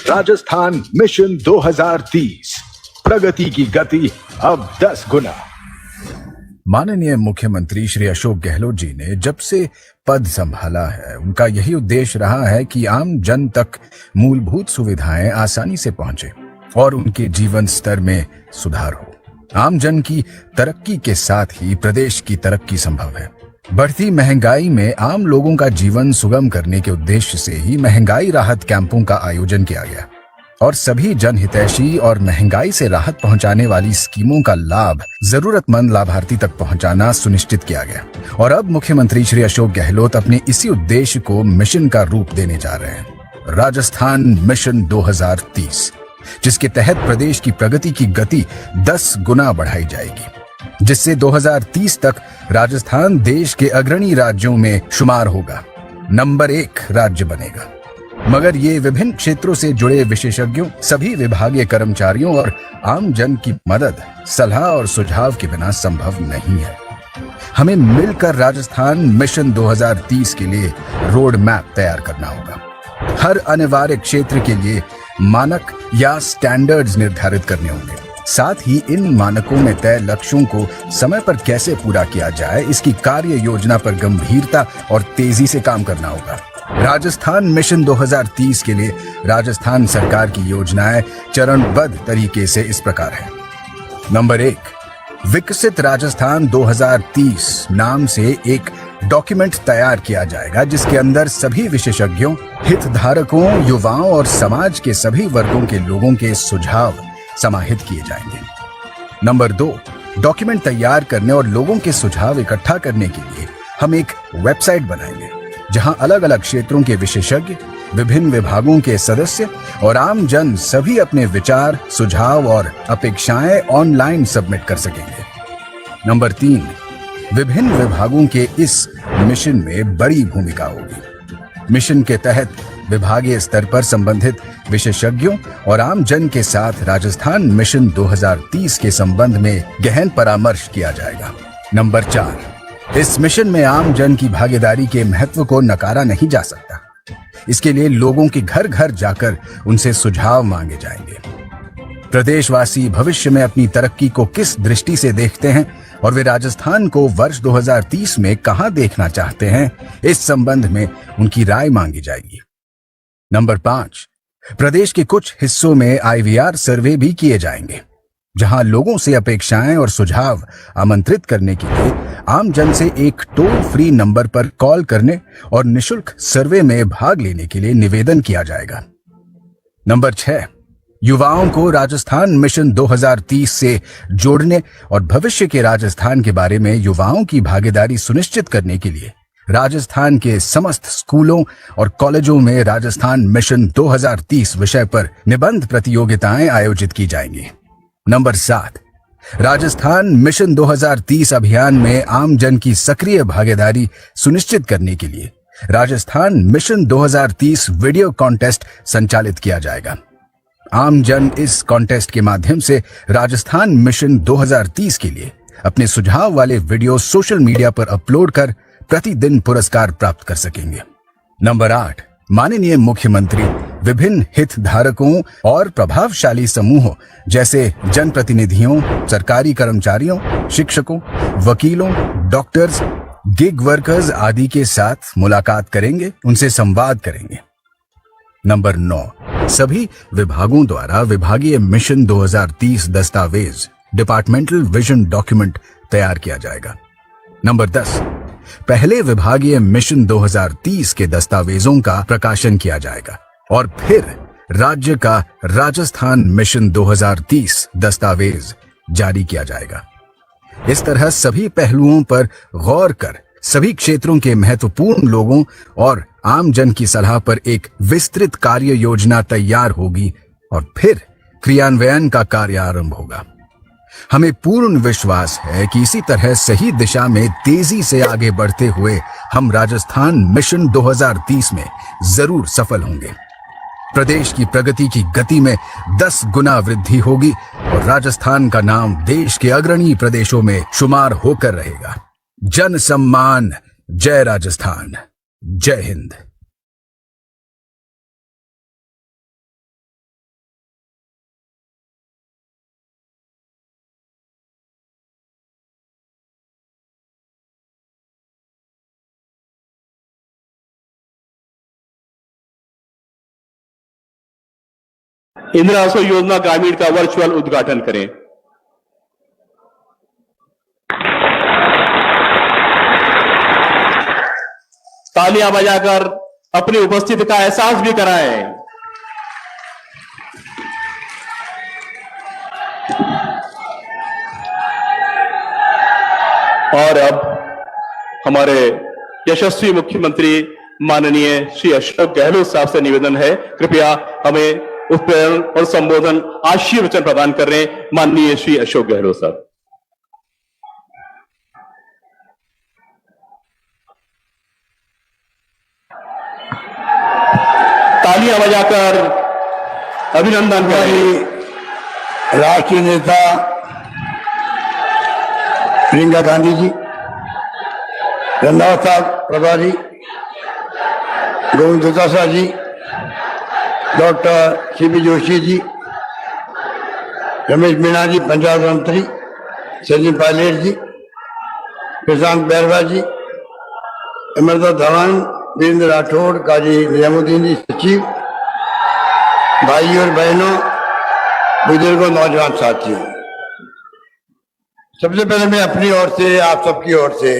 राजस्थान मिशन 2030, प्रगति की गति अब 10 गुना। माननीय मुख्यमंत्री श्री अशोक गहलोत जी ने जब से पद संभाला है, उनका यही उद्देश्य रहा है कि आम जन तक मूलभूत सुविधाएं आसानी से पहुंचे और उनके जीवन स्तर में सुधार हो। आम जन की तरक्की के साथ ही प्रदेश की तरक्की संभव है। बढ़ती महंगाई में आम लोगों का जीवन सुगम करने के उद्देश्य से ही महंगाई राहत कैंपों का आयोजन किया गया और सभी जनहितैषी और महंगाई से राहत पहुंचाने वाली स्कीमों का लाभ जरूरतमंद लाभार्थी तक पहुंचाना सुनिश्चित किया गया। और अब मुख्यमंत्री श्री अशोक गहलोत अपने इसी उद्देश्य को मिशन का रूप देने जा रहे हैं, राजस्थान मिशन 2030, जिसके तहत प्रदेश की प्रगति की गति 10 गुना बढ़ाई जाएगी, जिससे 2030 तक राजस्थान देश के अग्रणी राज्यों में शुमार होगा, नंबर 1 राज्य बनेगा। मगर ये विभिन्न क्षेत्रों से जुड़े विशेषज्ञों, सभी विभागीय कर्मचारियों और आम जन की मदद, सलाह और सुझाव के बिना संभव नहीं है। हमें मिलकर राजस्थान मिशन 2030 के लिए रोड मैप तैयार करना होगा। हर अनिवार्य क्षेत्र के लिए मानक या स्टैंडर्ड्स निर्धारित करने होंगे। साथ ही इन मानकों में तय लक्ष्यों को समय पर कैसे पूरा किया जाए, इसकी कार्य योजना पर गंभीरता और तेजी से काम करना होगा। राजस्थान मिशन 2030 के लिए राजस्थान सरकार की योजनाएं चरणबद्ध तरीके से इस प्रकार है। नंबर 1, विकसित राजस्थान 2030 नाम से एक डॉक्यूमेंट तैयार किया जाएगा, जिसके अंदर सभी विशेषज्ञों, हितधारकों, युवाओं और समाज के सभी वर्गों के लोगों के सुझाव समाहित किए जाएंगे। नंबर 2, डॉक्यूमेंट तैयार करने और लोगों के सुझाव इकट्ठा करने के लिए हम एक वेबसाइट बनाएंगे, जहां अलग अलग क्षेत्रों के विशेषज्ञ, विभिन्न विभागों के सदस्य और आम जन सभी अपने विचार, सुझाव और अपेक्षाएं ऑनलाइन सबमिट कर सकेंगे। नंबर 3, विभिन्न विभागों के इस मिशन में बड़ी भूमिका होगी। मिशन के तहत विभागीय स्तर पर संबंधित विशेषज्ञों और आम जन के साथ राजस्थान मिशन 2030 के संबंध में गहन परामर्श किया जाएगा। नंबर 4, इस मिशन में आम जन की भागीदारी के महत्व को नकारा नहीं जा सकता। इसके लिए लोगों के घर घर जाकर उनसे सुझाव मांगे जाएंगे। प्रदेशवासी भविष्य में अपनी तरक्की को किस दृष्टि से देखते हैं और वे राजस्थान को वर्ष 2030 में कहां देखना चाहते हैं, इस संबंध में उनकी राय मांगी जाएगी। नंबर 5, प्रदेश के कुछ हिस्सों में IVR सर्वे भी किए जाएंगे, जहां लोगों से अपेक्षाएं और सुझाव आमंत्रित करने के लिए आम जन से एक टोल फ्री नंबर पर कॉल करने और निशुल्क सर्वे में भाग लेने के लिए निवेदन किया जाएगा। नंबर 6, युवाओं को राजस्थान मिशन 2030 से जोड़ने और भविष्य के राजस्थान के बारे में युवाओं की भागीदारी सुनिश्चित करने के लिए राजस्थान के समस्त स्कूलों और कॉलेजों में राजस्थान मिशन 2030 विषय पर निबंध प्रतियोगिताएं आयोजित की जाएंगी। नंबर 7, राजस्थान मिशन 2030 अभियान में आम जन की सक्रिय भागीदारी सुनिश्चित करने के लिए राजस्थान मिशन 2030 वीडियो कॉन्टेस्ट संचालित किया जाएगा। आम जन इस कॉन्टेस्ट के माध्यम से राजस्थान मिशन 2030 के लिए अपने सुझाव वाले वीडियो सोशल मीडिया पर अपलोड कर प्रतिदिन पुरस्कार प्राप्त कर सकेंगे। नंबर 8, माननीय मुख्यमंत्री विभिन्न हितधारकों और प्रभावशाली समूहों जैसे जनप्रतिनिधियों, सरकारी कर्मचारियों, शिक्षकों, वकीलों, डॉक्टर्स, गिग वर्कर्स आदि के साथ मुलाकात करेंगे, उनसे संवाद करेंगे। नंबर 9, सभी विभागों द्वारा विभागीय मिशन 2030 दस्तावेज डिपार्टमेंटल विजन डॉक्यूमेंट तैयार किया जाएगा। नंबर 10, पहले विभागीय मिशन 2030 के दस्तावेजों का प्रकाशन किया जाएगा और फिर राज्य का राजस्थान मिशन 2030 दस्तावेज जारी किया जाएगा। इस तरह सभी पहलुओं पर गौर कर सभी क्षेत्रों के महत्वपूर्ण लोगों और आम जन की सलाह पर एक विस्तृत कार्य योजना तैयार होगी और फिर क्रियान्वयन का कार्य आरंभ होगा। हमें पूर्ण विश्वास है कि इसी तरह सही दिशा में तेजी से आगे बढ़ते हुए हम राजस्थान मिशन 2030 में जरूर सफल होंगे। प्रदेश की प्रगति की गति में 10 गुना वृद्धि होगी और राजस्थान का नाम देश के अग्रणी प्रदेशों में शुमार होकर रहेगा। जन सम्मान, जय राजस्थान, जय हिंद। इंदिरा आवास योजना ग्रामीण का वर्चुअल उद्घाटन करें। तालियां बजाकर अपनी उपस्थिति का एहसास भी कराएं। और अब हमारे यशस्वी मुख्यमंत्री माननीय श्री अशोक गहलोत साहब से निवेदन है, कृपया हमें उत्प्रेरण और संबोधन आशीर्वचन प्रदान कर रहे हैं माननीय श्री अशोक गहलोत साहब। तालियां बजाकर अभिनंदन करें। राष्ट्रीय नेता प्रियंका गांधी जी, रंधावा साहब प्रभारी, गोविंद चौटाला जी, डॉक्टर सीपी जोशी जी, रमेश मीणा जी पंचायत मंत्री, सचिन पायलट जी, प्रशांत बैरवा जी, अमृता धवन, वीरेंद्र राठौड़, काजी निजामुद्दीन जी सचिव, भाई और बहनों, बुजुर्गों, नौजवान साथियों, सबसे पहले मैं अपनी ओर से, आप सबकी ओर से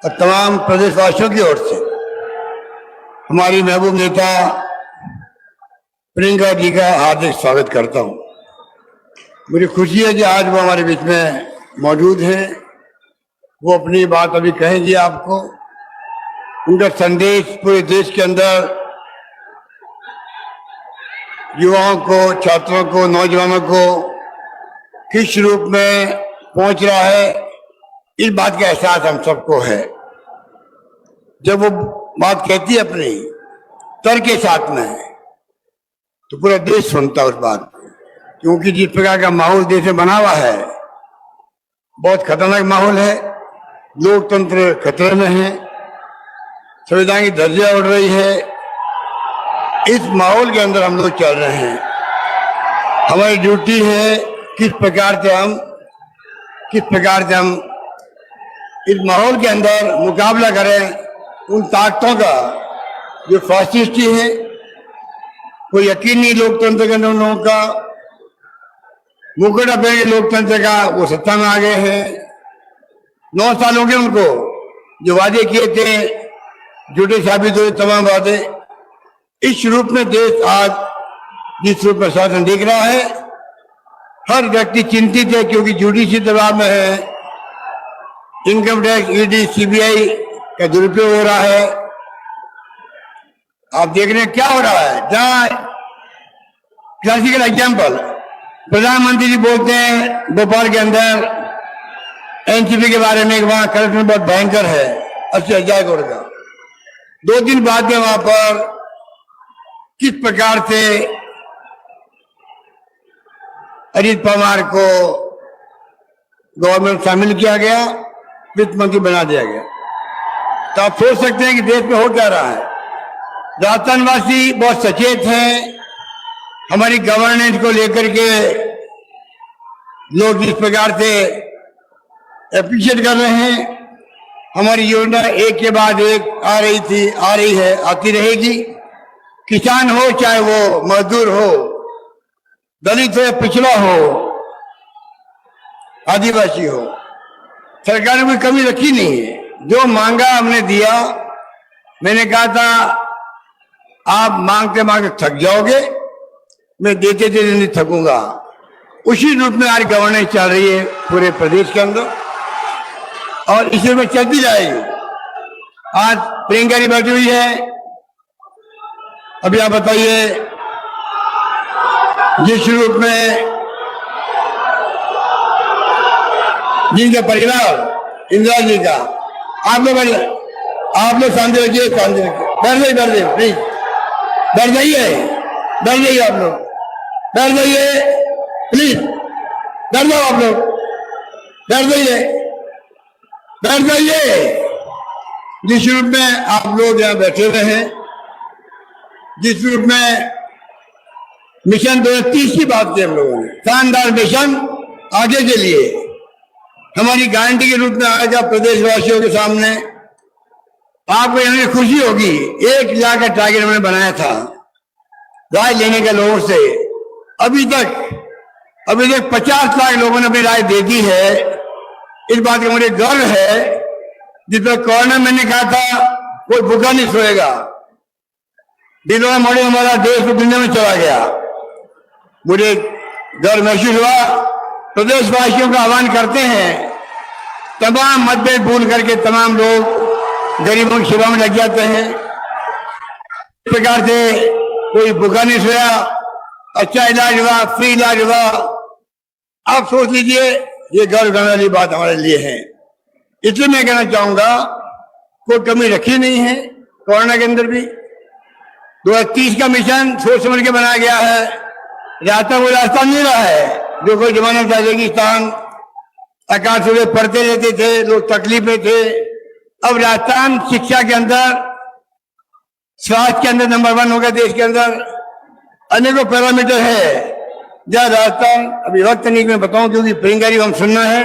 और तमाम प्रदेशवासियों की ओर से हमारी महबूब नेता प्रियंका जी का हार्दिक स्वागत करता हूं। मुझे खुशी है कि आज वो हमारे बीच में मौजूद हैं। वो अपनी बात अभी कहेंगे आपको। उनका संदेश पूरे देश के अंदर युवाओं को, छात्रों को, नौजवानों को किस रूप में पहुंच रहा है, इस बात का एहसास हम सबको है। जब वो बात कहती है अपनी तर्क के साथ में, तो पूरा देश सुनता उस बात को, क्योंकि जिस प्रकार का माहौल देश में बना हुआ है, बहुत खतरनाक माहौल है। लोकतंत्र खतरे में है, संविधान की धज्जियां उड़ रही है। इस माहौल के अंदर हम लोग चल रहे हैं। हमारी ड्यूटी है किस प्रकार से हम इस माहौल के अंदर मुकाबला करें उन ताकतों का जो फासिस्टी है। कोई यकीन नहीं लोकतंत्र के अंदर उन लोगों का, मुकुट अपने लोकतंत्र का, वो सत्ता में आ गए हैं। 9 साल हो गए उनको, जो वादे किए थे झूठे साबित हुए तमाम वादे। इस रूप में देश आज जिस रूप में शासन दिख रहा है, हर व्यक्ति चिंतित है, क्योंकि जुडिशरी दबाव में है। इनकम टैक्स, ईडी, सीबीआई का दुरुपयोग हो रहा है। आप देख रहे हैं क्या हो रहा है। जहां क्लासिकल एग्जाम्पल, प्रधानमंत्री जी बोलते हैं भोपाल के अंदर एनसीपी के बारे में, वहां करप्शन बहुत भयंकर है, 80,000 करोड़ का। 2 दिन बाद में वहां पर किस प्रकार से अजीत पवार को गवर्नमेंट शामिल किया गया, वित्त मंत्री बना दिया गया। तो आप सोच सकते हैं कि देश में हो क्या रहा है। राजस्थानवासी बहुत सचेत हैं। हमारी गवर्नेंस को लेकर के लोग जिस प्रकार से एप्रिशिएट कर रहे हैं, हमारी योजना एक के बाद एक आ रही थी, आ रही है, आती रहेगी। किसान हो चाहे वो मजदूर हो, दलित हो या पिछड़ा हो, आदिवासी हो, सरकार ने कोई कमी रखी नहीं है। जो मांगा हमने दिया। मैंने कहा था आप मांगते मांगते थक जाओगे, मैं देते देते नहीं थकूंगा। उसी रूप में आज गवर्नेंस चल रही है पूरे प्रदेश के अंदर और इसी में चलती जाएगी। आज प्रियंका जी बैठी हुई है। अभी आप बताइए जिस रूप में जिनका परिवार इंदिरा जी का, आप लोग शांति रखिए, शांति रखिए, बैठ जाइए प्लीज, बैठ जाइए आप लोग, बैठ जाइए प्लीज, बैठ जाओ आप लोग, बैठ जाइए। जिस रूप में आप लोग यहाँ बैठे हुए हैं, जिस रूप में मिशन 2030 की बात की हम लोगों ने, शानदार मिशन आगे के लिए हमारी गारंटी के रूप में आएगा प्रदेशवासियों के सामने। आपको यहाँ खुशी होगी, 1 लाख का टारगेट हमने बनाया था राय लेने के लोगों से। अभी तक 50 लाख लोगों ने अपनी राय दे दी है। इस बात का मुझे गर्व है। जिस पर कोरोना मैंने कहा था कोई भूखा नहीं सोएगा, दिनों में मोड़े हमारा देश तो दुनिया में चला गया। मुझे गर्व महसूस हुआ। प्रदेशवासियों का आह्वान करते हैं, तमाम मतभेद भूल करके तमाम लोग गरीबों की सेवा में लग जाते हैं। इस प्रकार से कोई भूखा नहीं सोया, अच्छा इलाज हुआ, फ्री इलाज हुआ। आप सोच लीजिए, ये गर्व करने वाली बात हमारे लिए है। इसलिए मैं कहना चाहूंगा कोई कमी रखी नहीं है। कोरोना के अंदर भी 2030 का मिशन सोच समझ के बनाया गया है। रास्ता वो रास्ता नहीं रहा है जो कोई जमाना था रेगिस्तान, आकाश सूर्य पढ़ते रहते थे, लोग तकलीफ में थे। अब राजस्थान शिक्षा के अंदर, स्वास्थ्य के अंदर नंबर 1 हो गया देश के अंदर। अनेकों पैरामीटर है जहाँ राजस्थान, अभी वक्त नहीं मैं बताऊं क्योंकि प्रियंका जी हम सुनना है,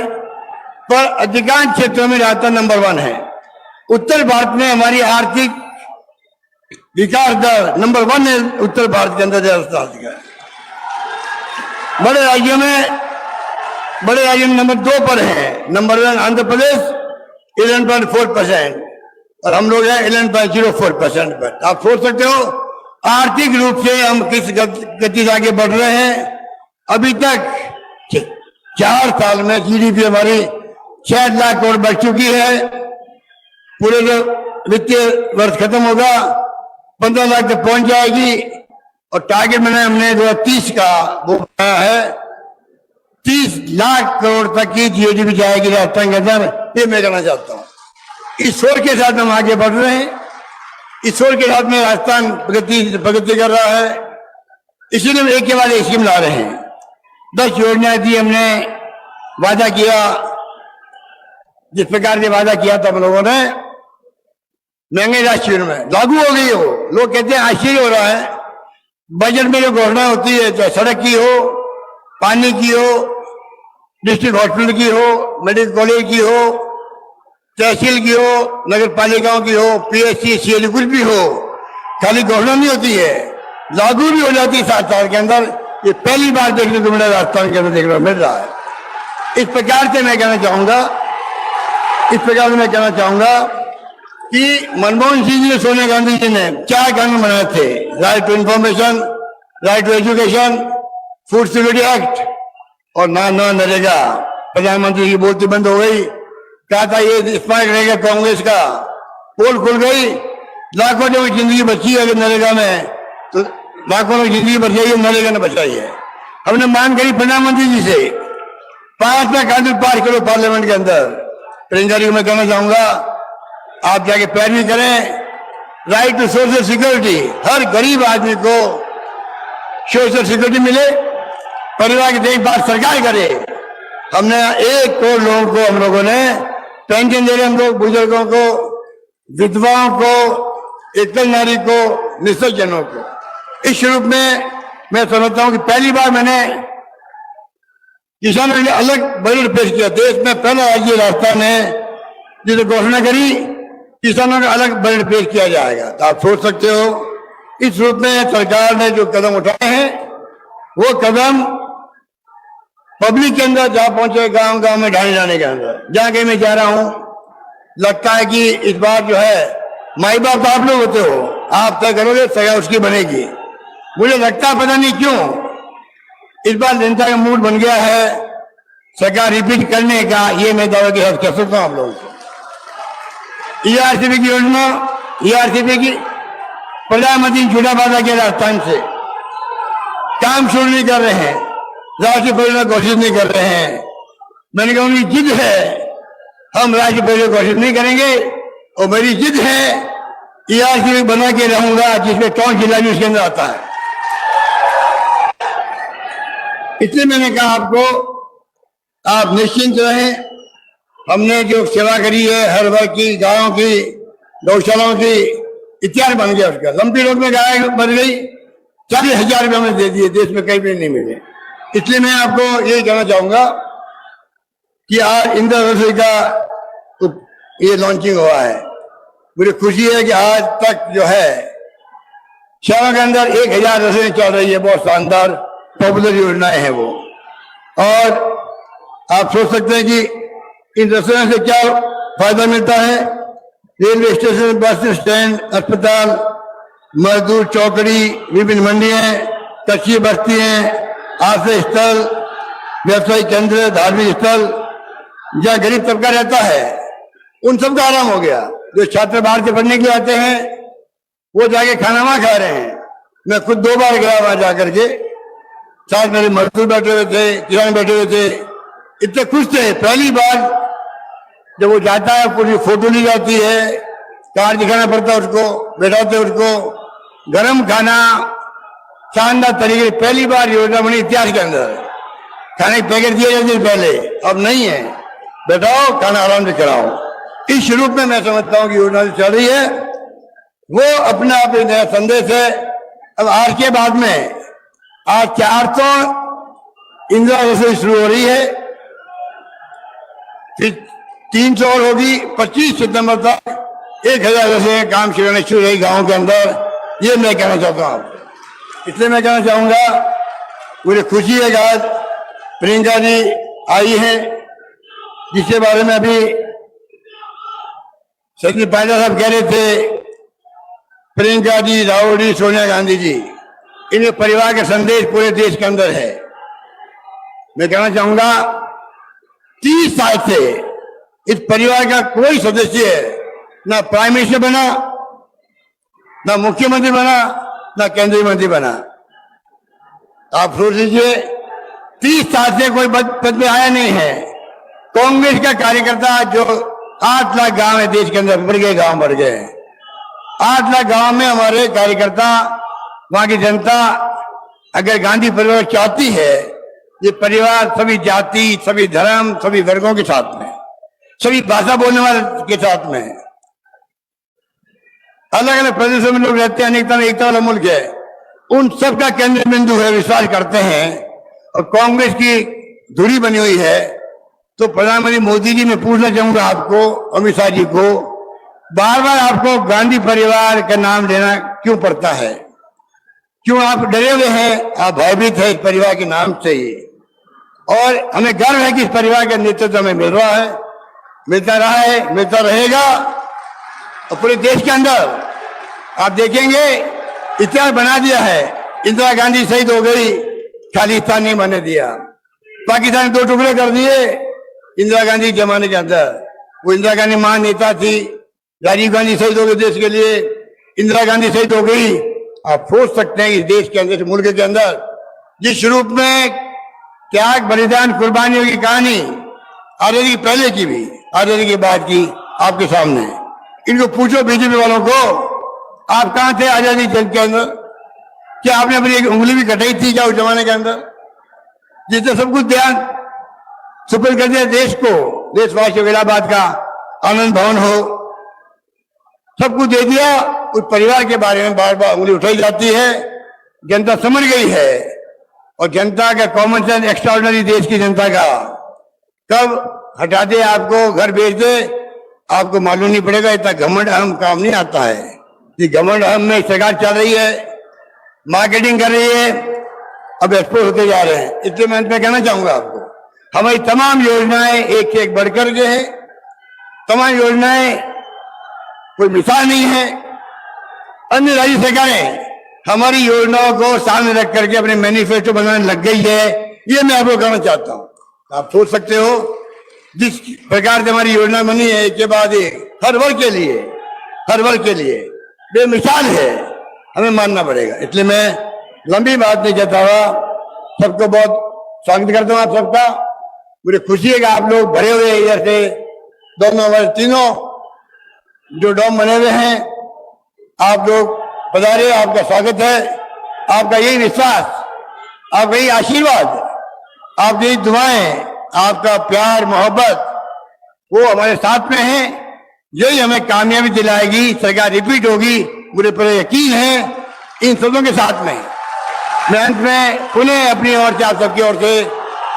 पर अधिकांश क्षेत्रों में राजस्थान नंबर 1 है। उत्तर भारत में हमारी आर्थिक विकास दर नंबर 1 है। उत्तर भारत के अंदर राजस्थान का बड़े राज्यों में नंबर 2 पर है। नंबर 1 आंध्र प्रदेश 11.4% और हम लोग हैं 11.04% पर। आप सोच सकते हो आर्थिक रूप से हम किस गति से आगे बढ़ रहे हैं। अभी तक 4 साल में जीडीपी हमारी 6 लाख करोड़ बढ़ चुकी है। पूरे जो वित्तीय वर्ष खत्म होगा 15 लाख तक पहुंच जाएगी और टारगेट मैंने हमने 2030 का वो बनाया है 30 लाख करोड़ तक की जीडीपी जाएगी राजस्थान के अंदर। ये मैं कहना चाहता हूँ। इस सोच के साथ हम आगे बढ़ रहे हैं। इस सोच के साथ में राजस्थान प्रगति कर रहा है। इसीलिए हम एक के बाद एक स्कीम ला रहे हैं। 10 योजनाएं दी हमने, वादा किया। जिस प्रकार से वादा किया था हम लोगों ने, महंगाई राशि में लागू हो गई हो। लोग कहते हैं आश्चर्य हो रहा है। बजट में जो घोषणा होती है, चाहे सड़क की हो, पानी की हो, डिस्ट्रिक्ट हॉस्पिटल की हो, मेडिकल कॉलेज की हो, तहसील की हो, नगर पालिकाओं की हो, पीएचसी सीएलयू कुछ भी हो, खाली घोषणा नहीं होती है, लागू भी हो जाती है 7 साल के अंदर। ये पहली बार देखने को मिला, राजस्थान के अंदर देखने को मिल रहा है। इस प्रकार से मैं कहना चाहूंगा कि मनमोहन सिंह जी ने, सोनिया गांधी जी ने 4 कानून बनाए थे। Right to information, right to education, food security act और नरेगा। प्रधानमंत्री की बोलती बंद हो गई। कहा था ये स्पार्क रहेगा कांग्रेस का, पोल खुल गई। लाखों लोगों की जिंदगी बची है नरेगा में, तो लाखों लोग जिंदगी बच गई, नरेगा ने बचाई है। हमने मांग करी प्रधानमंत्री जी से 5 लाख कानून पास करो पार्लियामेंट के अंदर। प्रियंका जी को मैं कहना चाहूंगा आप जाके पैरवी करें। राइट टू सोशल सिक्योरिटी, हर गरीब आदमी को सोशल सिक्योरिटी मिले, परिवार की देखभाल सरकार करे। हमने 1 करोड़ लोगों को हम लोगों ने पेंशन दे रहे, हम लोग बुजुर्गों को, विधवाओं को, एकल नारी को, निःसज्जनों को। इस रूप में मैं समझता हूं कि पहली बार मैंने किसानों के लिए अलग बजट पेश किया। देश में पहला राज्य राजस्थान है जिसे घोषणा करी किसानों का अलग बजट पेश किया जाएगा। तो आप सोच सकते हो इस रूप में सरकार ने जो कदम उठाए हैं वो कदम पब्लिक के अंदर जा पहुंचे, गांव गांव में ढाने जाने के अंदर। जहां कहीं मैं जा रहा हूं, लगता है कि इस बार जो है माई बाप तो आप लोग होते हो, आप तय करोगे सजा उसकी बनेगी। मुझे लगता है पता नहीं क्यों इस बार जनता का मूड बन गया है सरकार रिपीट करने का। ये मैं दावा के साथ कह सकता हूं आप लोगों को। ईआरसीपी की योजना, ईआरसीपी की प्रधानमंत्री झूठा वादा किया राजस्थान से, काम शुरू नहीं कर रहे हैं, राष्ट्रीय परियोजना घोषित नहीं कर रहे हैं। मैंने कहा उनकी जिद है, हम राष्ट्रीय परियोजना घोषित नहीं करेंगे और मेरी जिद है ईआरसीपी बना के रहूंगा जिसमें टोंक जिला भी उसके अंदर आता है। इसलिए मैंने कहा आपको आप निश्चिंत रहें। हमने जो सेवा करी है हर वर्ग की, गांवों की, गौशालाओं की, इतिहास बन गया उसका। लंबी रोड में गाय मर गई, 40,000 रुपये हमने दे दिए, देश में कहीं भी नहीं मिले। इसलिए मैं आपको यही कहना चाहूंगा कि आज इंदिरा रसोई का ये लॉन्चिंग हुआ है। मुझे खुशी है कि आज तक जो है शहरों के अंदर 1,000 रसोई चल रही है। बहुत शानदार पॉपुलर योजनाएं हैं वो। और आप सोच सकते हैं कि इन रसोइयों से क्या फायदा मिलता है। रेलवे स्टेशन, बस स्टैंड, अस्पताल, मजदूर चौकड़ी, विभिन्न मंडियां, कच्ची बस्तियां, आश्रय स्थल, व्यवसायिक केंद्र, धार्मिक स्थल, जहाँ गरीब तबका रहता है उन सबका आराम हो गया। जो छात्र बाहर से पढ़ने के लिए आते हैं वो जाके खाना वहां खा रहे हैं। मैं खुद 2 बार गया वहां जाकर के, साथ मेरे मजदूर बैठे हुए थे, किसान बैठे हुए थे, इतने खुश थे। पहली बार जब वो जाता है पूरी फोटो ली जाती है, कार्ड दिखाना पड़ता है उसको, बैठाते उसको, गरम खाना शानदार तरीके से पहली बार योजना बनी इतिहास के अंदर। खाने के पैकेट दिए जाते थे पहले, अब नहीं है, बैठाओ खाना आराम से कराओ। इस रूप में मैं समझता हूं कि योजना जो चल रही है वो अपना आप एक नया संदेश है। अब आज के बाद में आज 400 इंदिरा रसोई शुरू हो रही है, फिर 300 और होगी। 25 सितंबर तक 1,000 रसोई काम शुरू होने शुरू रही गाँव के अंदर। ये मैं कहना चाहता हूँ। इसलिए मैं कहना चाहूंगा मुझे खुशी है कि आज प्रियंका जी आई है, जिसके बारे में अभी सचिन पायलट साहब कह रहे थे। प्रियंका जी, राहुल जी, सोनिया गांधी जी, इनके परिवार का संदेश पूरे देश के अंदर है। मैं कहना चाहूंगा 30 साल से इस परिवार का कोई सदस्य ना प्राइम मिनिस्टर बना, ना मुख्यमंत्री बना, ना केंद्रीय मंत्री बना। आप सोच लीजिए 30 साल से कोई पद में आया नहीं है। कांग्रेस का कार्यकर्ता जो 8 लाख गांव है देश के अंदर, बढ़ गए गांव बढ़ गए। 8 लाख गांव में हमारे कार्यकर्ता, वहां की जनता अगर गांधी परिवार चाहती है, ये परिवार सभी जाति, सभी धर्म, सभी वर्गों के साथ में, सभी भाषा बोलने वाले के साथ में, अलग अलग प्रदेशों में लोग रहते हैं, अनेकता में एकता वाला मुल्क है, उन सबका केंद्र बिंदु है, विश्वास करते हैं। और कांग्रेस की धुरी बनी हुई है। तो प्रधानमंत्री मोदी जी, मैं पूछना चाहूंगा आपको, अमित शाह जी को, बार बार आपको गांधी परिवार का नाम लेना क्यों पड़ता है? क्यों आप डरे हुए हैं? आप भयभीत है इस परिवार के नाम से ही। और हमें गर्व है कि इस परिवार का नेतृत्व हमें मिल रहा है, मिलता रहा है, मिलता रहेगा। और पूरे देश के अंदर आप देखेंगे इतिहास बना दिया है। इंदिरा गांधी शहीद हो गई, खालिस्तान नहीं बनने दिया। पाकिस्तान 2 टुकड़े कर दिए इंदिरा गांधी के जमाने के अंदर। वो इंदिरा गांधी महान नेता थी। राजीव गांधी शहीद हो गए देश के लिए, इंदिरा गांधी शहीद हो गई। आप सोच सकते हैं इस देश के अंदर, मुल्क के अंदर जिस रूप में त्याग, बलिदान, कुर्बानियों की कहानी आजादी की पहले की भी, आजादी के बाद की आपके सामने। इनको पूछो बीजेपी वालों को, आप कहां थे आजादी जंग के अंदर? क्या आपने अपनी एक उंगली भी कटाई थी क्या उस जमाने के अंदर? जिसने सब कुछ ध्यान सुपुर्द कर दिया देश को, देशवासियों को, इलाहाबाद का आनंद भवन हो, सब कुछ दे दिया। उस परिवार के बारे में बार बार उंगली उठाई जाती है। जनता समझ गई है। और जनता का कॉमन सेंस एक्स्ट्राऑर्डिनरी, देश की जनता का, कब हटा दे आपको, घर भेज दे, आपको मालूम नहीं पड़ेगा। इतना घमंड अहम काम नहीं आता है। कि गवर्नमेंट में सरकार चल रही है, मार्केटिंग कर रही है, अब एक्सपोर्ट होते जा रहे हैं। इसलिए मैं कहना चाहूंगा आपको, हमारी तमाम योजनाएं एक से एक बढ़कर के है, तमाम योजनाएं कोई मिसाल नहीं है। अन्य राज्य सरकारें हमारी योजनाओं को सामने रख करके अपने मैनिफेस्टो बनाने लग गई है, ये मैं आपको कहना चाहता हूं। आप सोच सकते हो जिस प्रकार से हमारी योजना बनी है, एक के बाद एक, हर वर्ग के लिए बेमिसाल है, हमें मानना पड़ेगा। इसलिए मैं लंबी बात नहीं कहता हुआ सबको बहुत स्वागत करता हूं आप सबका। मुझे खुशी है कि आप लोग भरे हुए इधर से दोनों वर्ग तीनों जो डोम बने हुए हैं, आप लोग पधारे, आपका स्वागत है। आपका यही विश्वास, आपका यही आशीर्वाद, आपकी यही दुआएं, आपका प्यार मोहब्बत वो हमारे साथ में है, यही हमें कामयाबी दिलाएगी, सरकार रिपीट होगी, मुझे पूरा यकीन है इन सबों के साथ में। मैं अंत में पुनः अपनी ओर से आप सबकी ओर से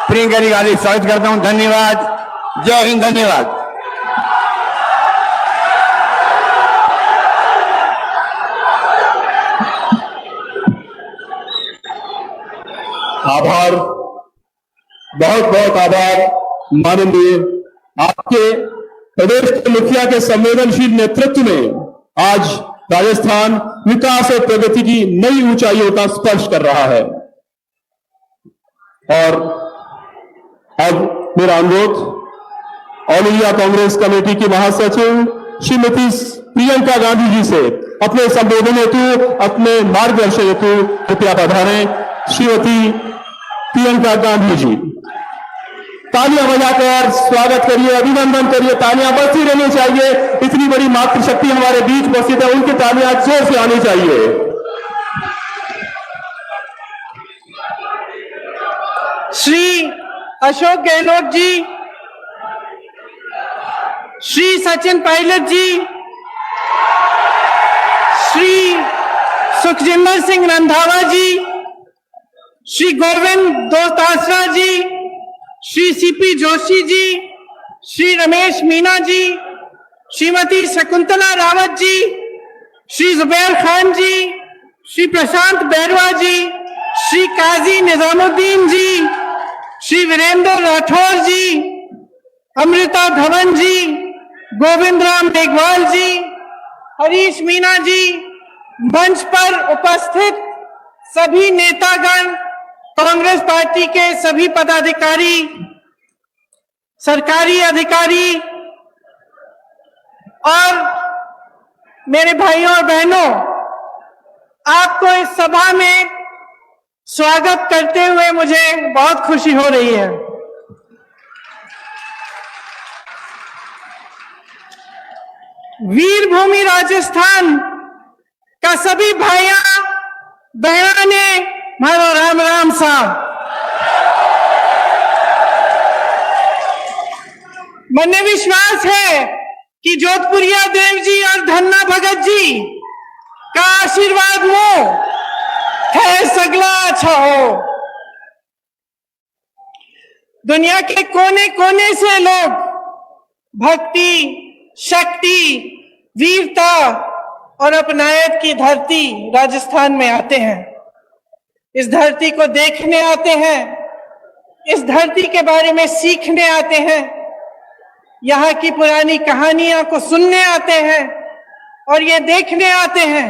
प्रियंका गांधी स्वागत करता हूं। धन्यवाद। जय हिंद। धन्यवाद। आभार, बहुत बहुत आभार माननीय आपके प्रदेश के मुखिया के संवेदनशील नेतृत्व में आज राजस्थान विकास और प्रगति की नई ऊंचाइयों का स्पर्श कर रहा है। और अब मेरा अनुरोध ऑल इंडिया कांग्रेस कमेटी की महासचिव श्रीमती प्रियंका गांधी जी से अपने संबोधन हेतु, अपने मार्गदर्शन हेतु कृपया पधारें। श्रीमती प्रियंका गांधी जी, तालियां बजाकर स्वागत करिए, अभिनंदन करिए। तालियां बजती रहनी चाहिए, इतनी बड़ी मातृशक्ति हमारे बीच उपस्थित है, उनकी तालियां जोर से आनी चाहिए। श्री अशोक गहलोत जी, श्री सचिन पायलट जी, श्री सुखजिंदर सिंह रंधावा जी, श्री गोविंद दोतासरा जी, श्री सीपी जोशी जी, श्री रमेश मीना जी, श्रीमती शकुंतला रावत जी, श्री जुबैर खान जी, श्री प्रशांत बैरवा जी, श्री काजी निजामुद्दीन जी, श्री वीरेंद्र राठौर जी, अमृता धवन जी, गोविंद राम मेघवाल जी, हरीश मीना जी, मंच पर उपस्थित सभी नेतागण, कांग्रेस पार्टी के सभी पदाधिकारी, सरकारी अधिकारी और मेरे भाइयों और बहनों, आपको इस सभा में स्वागत करते हुए मुझे बहुत खुशी हो रही है। वीरभूमि राजस्थान का सभी भाइयों बहनों ने मारो राम राम साहब। मने विश्वास है कि जोधपुरिया देव जी और धन्ना भगत जी का आशीर्वाद हो है सगला अच्छा हो। दुनिया के कोने कोने से लोग भक्ति, शक्ति, वीरता और अपनायत की धरती राजस्थान में आते हैं। इस धरती को देखने आते हैं, इस धरती के बारे में सीखने आते हैं, यहाँ की पुरानी कहानियां को सुनने आते हैं और ये देखने आते हैं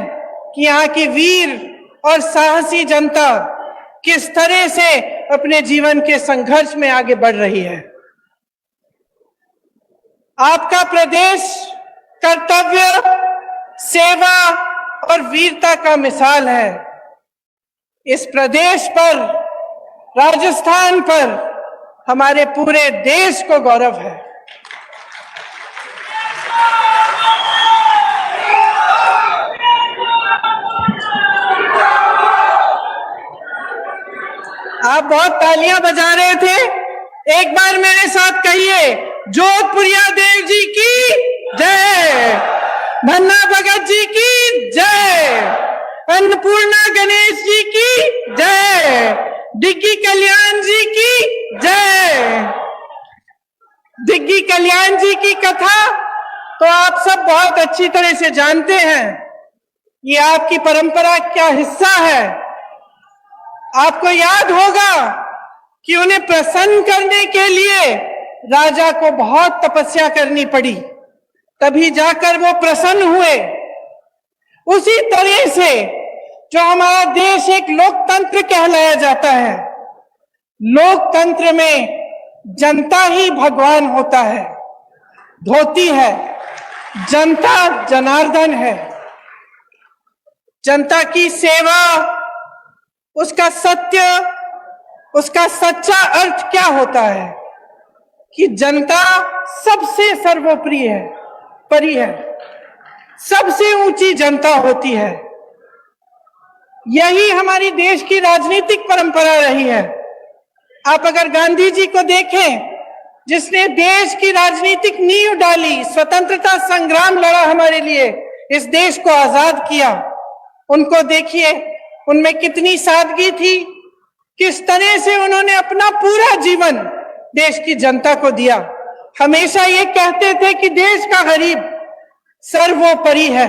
कि यहाँ की वीर और साहसी जनता किस तरह से अपने जीवन के संघर्ष में आगे बढ़ रही है। आपका प्रदेश कर्तव्य, सेवा और वीरता का मिसाल है। इस प्रदेश पर, राजस्थान पर हमारे पूरे देश को गौरव है। आप बहुत तालियां बजा रहे थे, एक बार मेरे साथ कहिए, जोधपुरिया देव जी की जय, धन्ना भगत जी की जय, अन्नपूर्णा गणेश जी की जय, डिग्गी कल्याण जी की जय। डिग्गी कल्याण जी की कथा तो आप सब बहुत अच्छी तरह से जानते हैं। ये आपकी परंपरा का हिस्सा है। आपको याद होगा कि उन्हें प्रसन्न करने के लिए राजा को बहुत तपस्या करनी पड़ी, तभी जाकर वो प्रसन्न हुए। उसी तरह से जो हमारा देश एक लोकतंत्र कहलाया जाता है, लोकतंत्र में जनता ही भगवान होता है, धोती है, जनता जनार्दन है। जनता की सेवा, उसका सत्य, उसका सच्चा अर्थ क्या होता है कि जनता सबसे सर्वोपरि है, परि है, सबसे ऊंची जनता होती है। यही हमारी देश की राजनीतिक परंपरा रही है। आप अगर गांधी जी को देखें, जिसने देश की राजनीतिक नींव डाली, स्वतंत्रता संग्राम लड़ा हमारे लिए, इस देश को आजाद किया, उनको देखिए, उनमें कितनी सादगी थी, किस तरह से उन्होंने अपना पूरा जीवन देश की जनता को दिया। हमेशा ये कहते थे कि देश का गरीब सर्वोपरि है।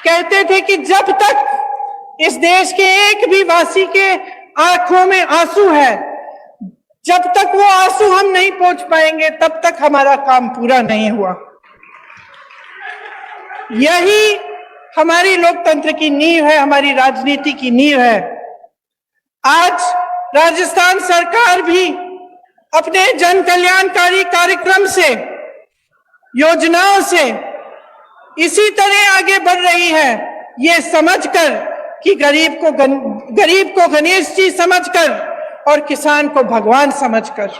कहते थे कि जब तक इस देश के एक भी वासी के आंखों में आंसू है, जब तक वो आंसू हम नहीं पहुंच पाएंगे, तब तक हमारा काम पूरा नहीं हुआ। यही हमारी लोकतंत्र की नींव है, हमारी राजनीति की नींव है। आज राजस्थान सरकार भी अपने जन कल्याणकारी कार्यक्रम से, योजनाओं से इसी तरह आगे बढ़ रही है, ये समझकर कि गरीब को गणेश जी समझकर और किसान को भगवान समझकर।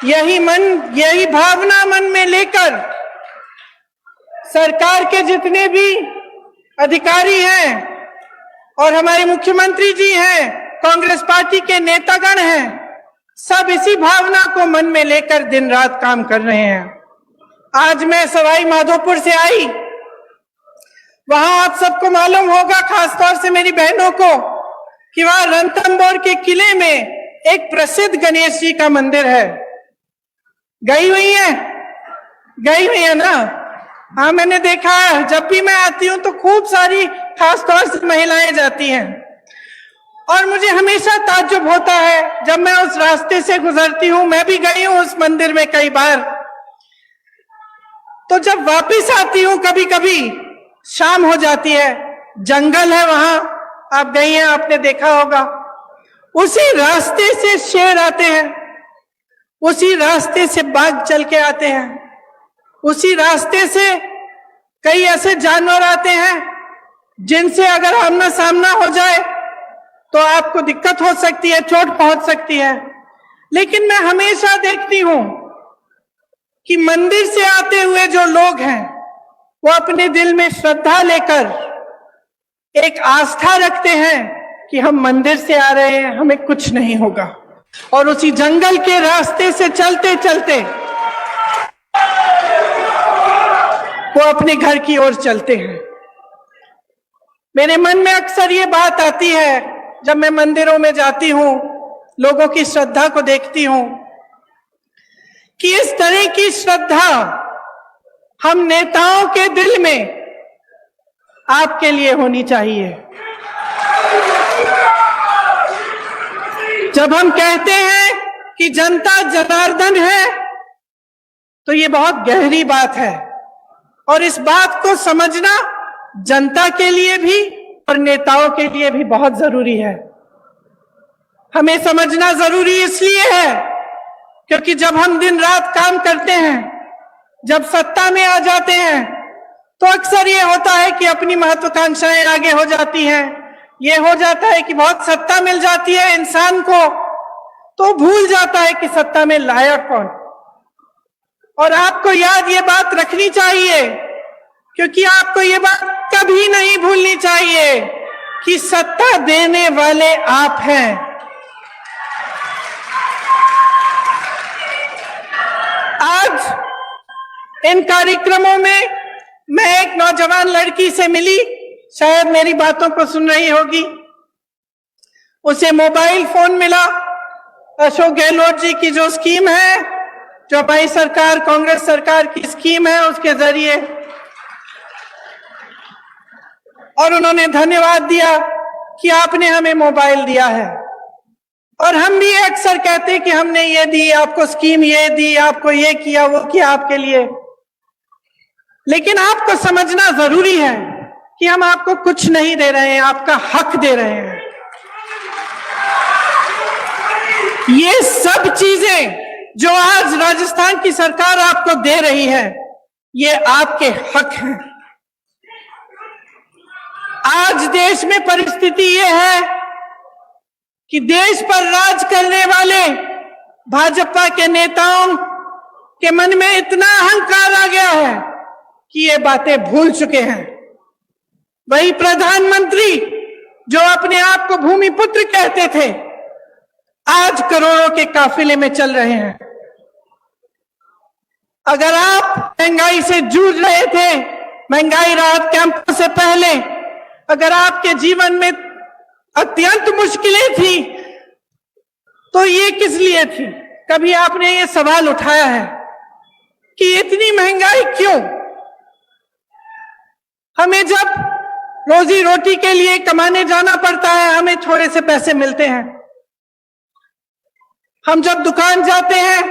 यही भावना मन में लेकर सरकार के जितने भी अधिकारी हैं और हमारे मुख्यमंत्री जी हैं, कांग्रेस पार्टी के नेतागण हैं, सब इसी भावना को मन में लेकर दिन रात काम कर रहे हैं। आज मैं सवाई माधोपुर से आई, वहां आप सबको मालूम होगा, खासतौर से मेरी बहनों को, कि वहां रणथंभौर के किले में एक प्रसिद्ध गणेश जी का मंदिर है। गई हुई है ना? हाँ, मैंने देखा है। जब भी मैं आती हूँ तो खूब सारी खासतौर से महिलाएं जाती हैं, और मुझे हमेशा ताज्जुब होता है जब मैं उस रास्ते से गुजरती हूँ। मैं भी गई हूँ उस मंदिर में कई बार। तो जब वापस आती हूँ, कभी कभी शाम हो जाती है, जंगल है वहां, आप गई हैं, आपने देखा होगा। उसी रास्ते से शेर आते हैं, उसी रास्ते से बाघ चल के आते हैं, उसी रास्ते से कई ऐसे जानवर आते हैं जिनसे अगर आमना सामना हो जाए तो आपको दिक्कत हो सकती है, चोट पहुंच सकती है। लेकिन मैं हमेशा देखती हूं कि मंदिर से आते हुए जो लोग हैं, वो अपने दिल में श्रद्धा लेकर एक आस्था रखते हैं कि हम मंदिर से आ रहे हैं, हमें कुछ नहीं होगा, और उसी जंगल के रास्ते से चलते चलते वो अपने घर की ओर चलते हैं। मेरे मन में अक्सर ये बात आती है जब मैं मंदिरों में जाती हूं, लोगों की श्रद्धा को देखती हूं, कि इस तरह की श्रद्धा हम नेताओं के दिल में आपके लिए होनी चाहिए। जब हम कहते हैं कि जनता जनार्दन है, तो ये बहुत गहरी बात है, और इस बात को समझना जनता के लिए भी और नेताओं के लिए भी बहुत जरूरी है। हमें समझना जरूरी इसलिए है क्योंकि जब हम दिन रात काम करते हैं, जब सत्ता में आ जाते हैं, तो अक्सर ये होता है कि अपनी महत्वाकांक्षाएं आगे हो जाती हैं। ये हो जाता है कि बहुत सत्ता मिल जाती है इंसान को, तो भूल जाता है कि सत्ता में लायक कौन। और आपको याद ये बात रखनी चाहिए, क्योंकि आपको ये बात कभी नहीं भूलनी चाहिए कि सत्ता देने वाले आप हैं। आज इन कार्यक्रमों में मैं एक नौजवान लड़की से मिली, शायद मेरी बातों को सुन रही होगी। उसे मोबाइल फोन मिला। अशोक गहलोत जी की जो स्कीम है, जो हमारी सरकार, कांग्रेस सरकार की स्कीम है उसके जरिए, और उन्होंने धन्यवाद दिया कि आपने हमें मोबाइल दिया है। और हम भी अक्सर कहते हैं कि हमने ये दी, आपको स्कीम ये दी, आपको ये किया, वो किया आपके लिए। लेकिन आपको समझना जरूरी है कि हम आपको कुछ नहीं दे रहे हैं, आपका हक दे रहे हैं। ये सब चीजें जो आज राजस्थान की सरकार आपको दे रही है, ये आपके हक हैं। आज देश में परिस्थिति ये है कि देश पर राज करने वाले भाजपा के नेताओं के मन में इतना अहंकार आ गया है कि ये बातें भूल चुके हैं। वही प्रधानमंत्री जो अपने आप को भूमिपुत्र कहते थे, आज करोड़ों के काफिले में चल रहे हैं। अगर आप महंगाई से जूझ रहे थे, महंगाई राहत कैंप से पहले अगर आपके जीवन में अत्यंत मुश्किलें थी, तो ये किस लिए थी? कभी आपने ये सवाल उठाया है कि इतनी महंगाई क्यों? हमें जब रोजी रोटी के लिए कमाने जाना पड़ता है, हमें थोड़े से पैसे मिलते हैं। हम जब दुकान जाते हैं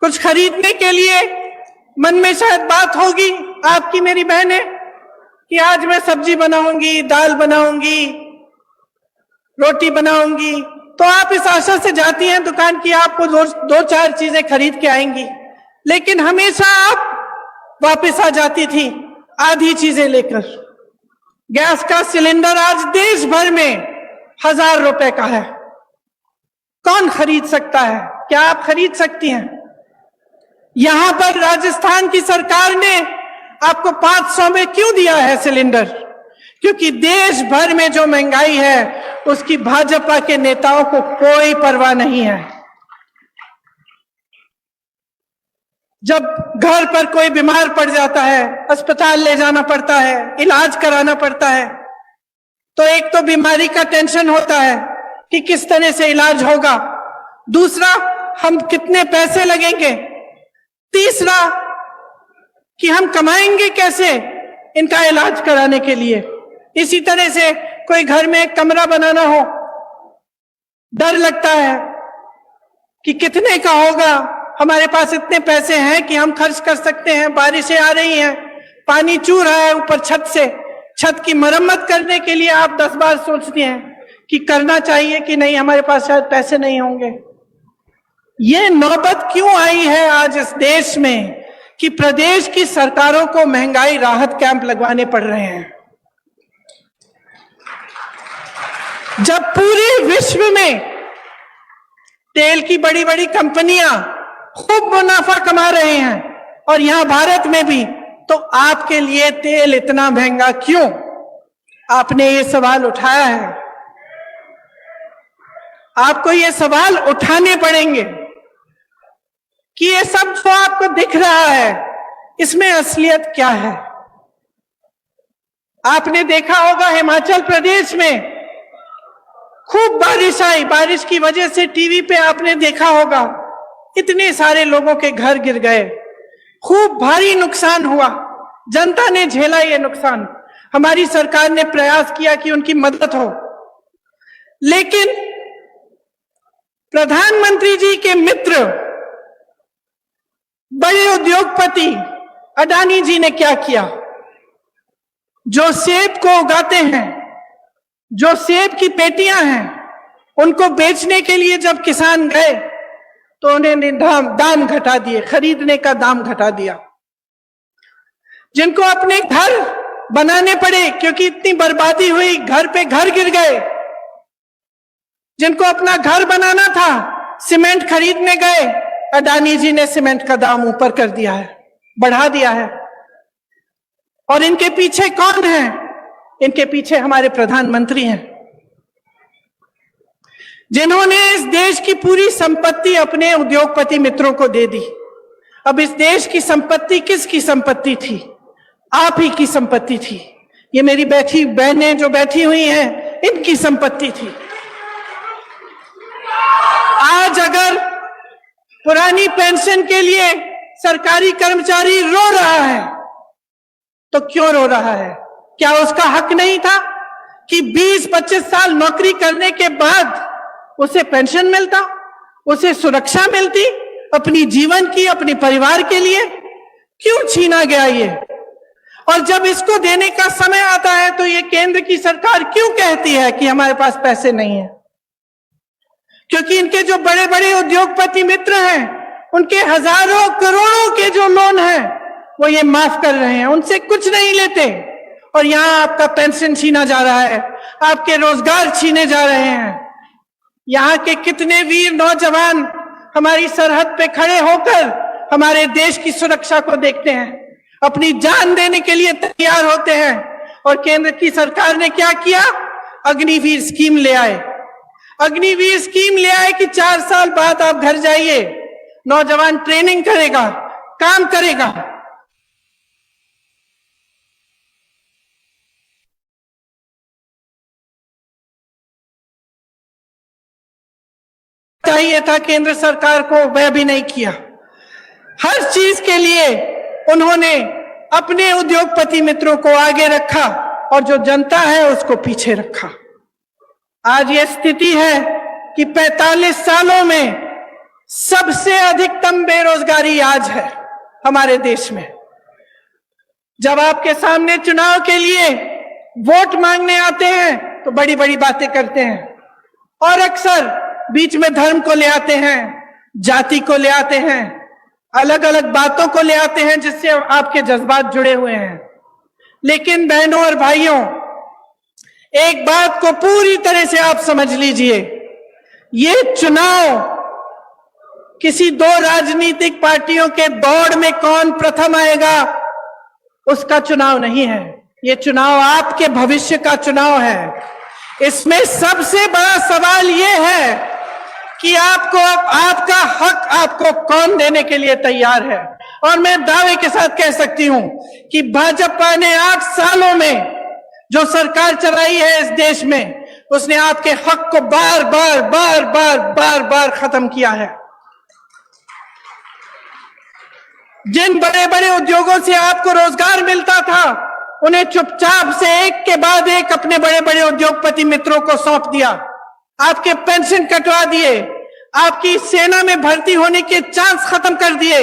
कुछ खरीदने के लिए, मन में शायद बात होगी आपकी मेरी बहनें कि आज मैं सब्जी बनाऊंगी, दाल बनाऊंगी, रोटी बनाऊंगी, तो आप इस आशा से जाती हैं दुकान की आपको दो चार चीजें खरीद के आएंगी। लेकिन हमेशा आप वापस आ जाती थी आधी चीजें लेकर। गैस का सिलेंडर आज देश भर में 1000 रुपए का है। कौन खरीद सकता है? क्या आप खरीद सकती हैं? यहां पर राजस्थान की सरकार ने आपको 500 में क्यों दिया है सिलेंडर? क्योंकि देश भर में जो महंगाई है उसकी भाजपा के नेताओं को कोई परवाह नहीं है। जब घर पर कोई बीमार पड़ जाता है, अस्पताल ले जाना पड़ता है, इलाज कराना पड़ता है, तो एक तो बीमारी का टेंशन होता है कि किस तरह से इलाज होगा, दूसरा हम कितने पैसे लगेंगे, तीसरा कि हम कमाएंगे कैसे इनका इलाज कराने के लिए। इसी तरह से कोई घर में एक कमरा बनाना हो, डर लगता है कि कितने का होगा, हमारे पास इतने पैसे हैं कि हम खर्च कर सकते हैं, बारिशें आ रही हैं, पानी चू रहा है ऊपर छत से, छत की मरम्मत करने के लिए आप 10 बार सोचते हैं कि करना चाहिए कि नहीं, हमारे पास शायद पैसे नहीं होंगे। ये नौबत क्यों आई है आज इस देश में कि प्रदेश की सरकारों को महंगाई राहत कैंप लगवाने पड़ रहे हैं, जब पूरे विश्व में तेल की बड़ी बड़ी कंपनियां खूब मुनाफा कमा रहे हैं और यहां भारत में भी, तो आपके लिए तेल इतना महंगा क्यों? आपने ये सवाल उठाया है, आपको ये सवाल उठाने पड़ेंगे कि ये सब जो आपको दिख रहा है इसमें असलियत क्या है। आपने देखा होगा हिमाचल प्रदेश में खूब बारिश आई, बारिश की वजह से टीवी पे आपने देखा होगा इतने सारे लोगों के घर गिर गए, खूब भारी नुकसान हुआ, जनता ने झेला ये नुकसान। हमारी सरकार ने प्रयास किया कि उनकी मदद हो, लेकिन प्रधानमंत्री जी के मित्र बड़े उद्योगपति अडानी जी ने क्या किया? जो सेब को उगाते हैं, जो सेब की पेटियां हैं, उनको बेचने के लिए जब किसान गए तो उन्होंने दाम घटा दिए, खरीदने का दाम घटा दिया। जिनको अपने घर बनाने पड़े क्योंकि इतनी बर्बादी हुई, घर पे घर गिर गए, जिनको अपना घर बनाना था, सीमेंट खरीदने गए, अडानी जी ने सीमेंट का दाम ऊपर कर दिया है, बढ़ा दिया है। और इनके पीछे कौन है? इनके पीछे हमारे प्रधानमंत्री हैं, जिन्होंने इस देश की पूरी संपत्ति अपने उद्योगपति मित्रों को दे दी। अब इस देश की संपत्ति किसकी संपत्ति थी? आप ही की संपत्ति थी। ये मेरी बैठी बहनें जो बैठी हुई हैं, इनकी संपत्ति थी। आज अगर पुरानी पेंशन के लिए सरकारी कर्मचारी रो रहा है। तो क्यों रो रहा है? क्या उसका हक नहीं था कि 20-25 साल नौकरी करने के बाद उसे पेंशन मिलता, उसे सुरक्षा मिलती अपनी जीवन की, अपने परिवार के लिए? क्यों छीना गया ये? और जब इसको देने का समय आता है तो ये केंद्र की सरकार क्यों कहती है कि हमारे पास पैसे नहीं है? क्योंकि इनके जो बड़े बड़े उद्योगपति मित्र हैं, उनके हजारों करोड़ों के जो लोन हैं वो ये माफ कर रहे हैं, उनसे कुछ नहीं लेते। और यहां आपका पेंशन छीना जा रहा है, आपके रोजगार छीने जा रहे हैं। यहाँ के कितने वीर नौजवान हमारी सरहद पे खड़े होकर हमारे देश की सुरक्षा को देखते हैं, अपनी जान देने के लिए तैयार होते हैं। और केंद्र की सरकार ने क्या किया? अग्निवीर स्कीम ले आए। अग्निवीर स्कीम ले आए कि 4 साल बाद आप घर जाइए, नौजवान ट्रेनिंग करेगा, काम करेगा। चाहिए था केंद्र सरकार को, वह भी नहीं किया। हर चीज के लिए उन्होंने अपने उद्योगपति मित्रों को आगे रखा और जो जनता है उसको पीछे रखा। आज ये स्थिति है कि 45 सालों में सबसे अधिकतम बेरोजगारी आज है हमारे देश में। जब आपके सामने चुनाव के लिए वोट मांगने आते हैं तो बड़ी बड़ी बातें करते हैं और अक्सर बीच में धर्म को ले आते हैं, जाति को ले आते हैं, अलग अलग बातों को ले आते हैं जिससे आपके जज्बात जुड़े हुए हैं। लेकिन बहनों और भाइयों, एक बात को पूरी तरह से आप समझ लीजिए, ये चुनाव किसी 2 राजनीतिक पार्टियों के दौड़ में कौन प्रथम आएगा उसका चुनाव नहीं है। ये चुनाव आपके भविष्य का चुनाव है। इसमें सबसे बड़ा सवाल ये है कि आपका हक आपको कौन देने के लिए तैयार है। और मैं दावे के साथ कह सकती हूं कि भाजपा ने 8 सालों में जो सरकार चलाई है इस देश में, उसने आपके हक को बार बार खत्म किया है। जिन बड़े बड़े उद्योगों से आपको रोजगार मिलता था, उन्हें चुपचाप से एक के बाद एक अपने बड़े बड़े उद्योगपति मित्रों को सौंप दिया। आपके पेंशन कटवा दिए, आपकी सेना में भर्ती होने के चांस खत्म कर दिए,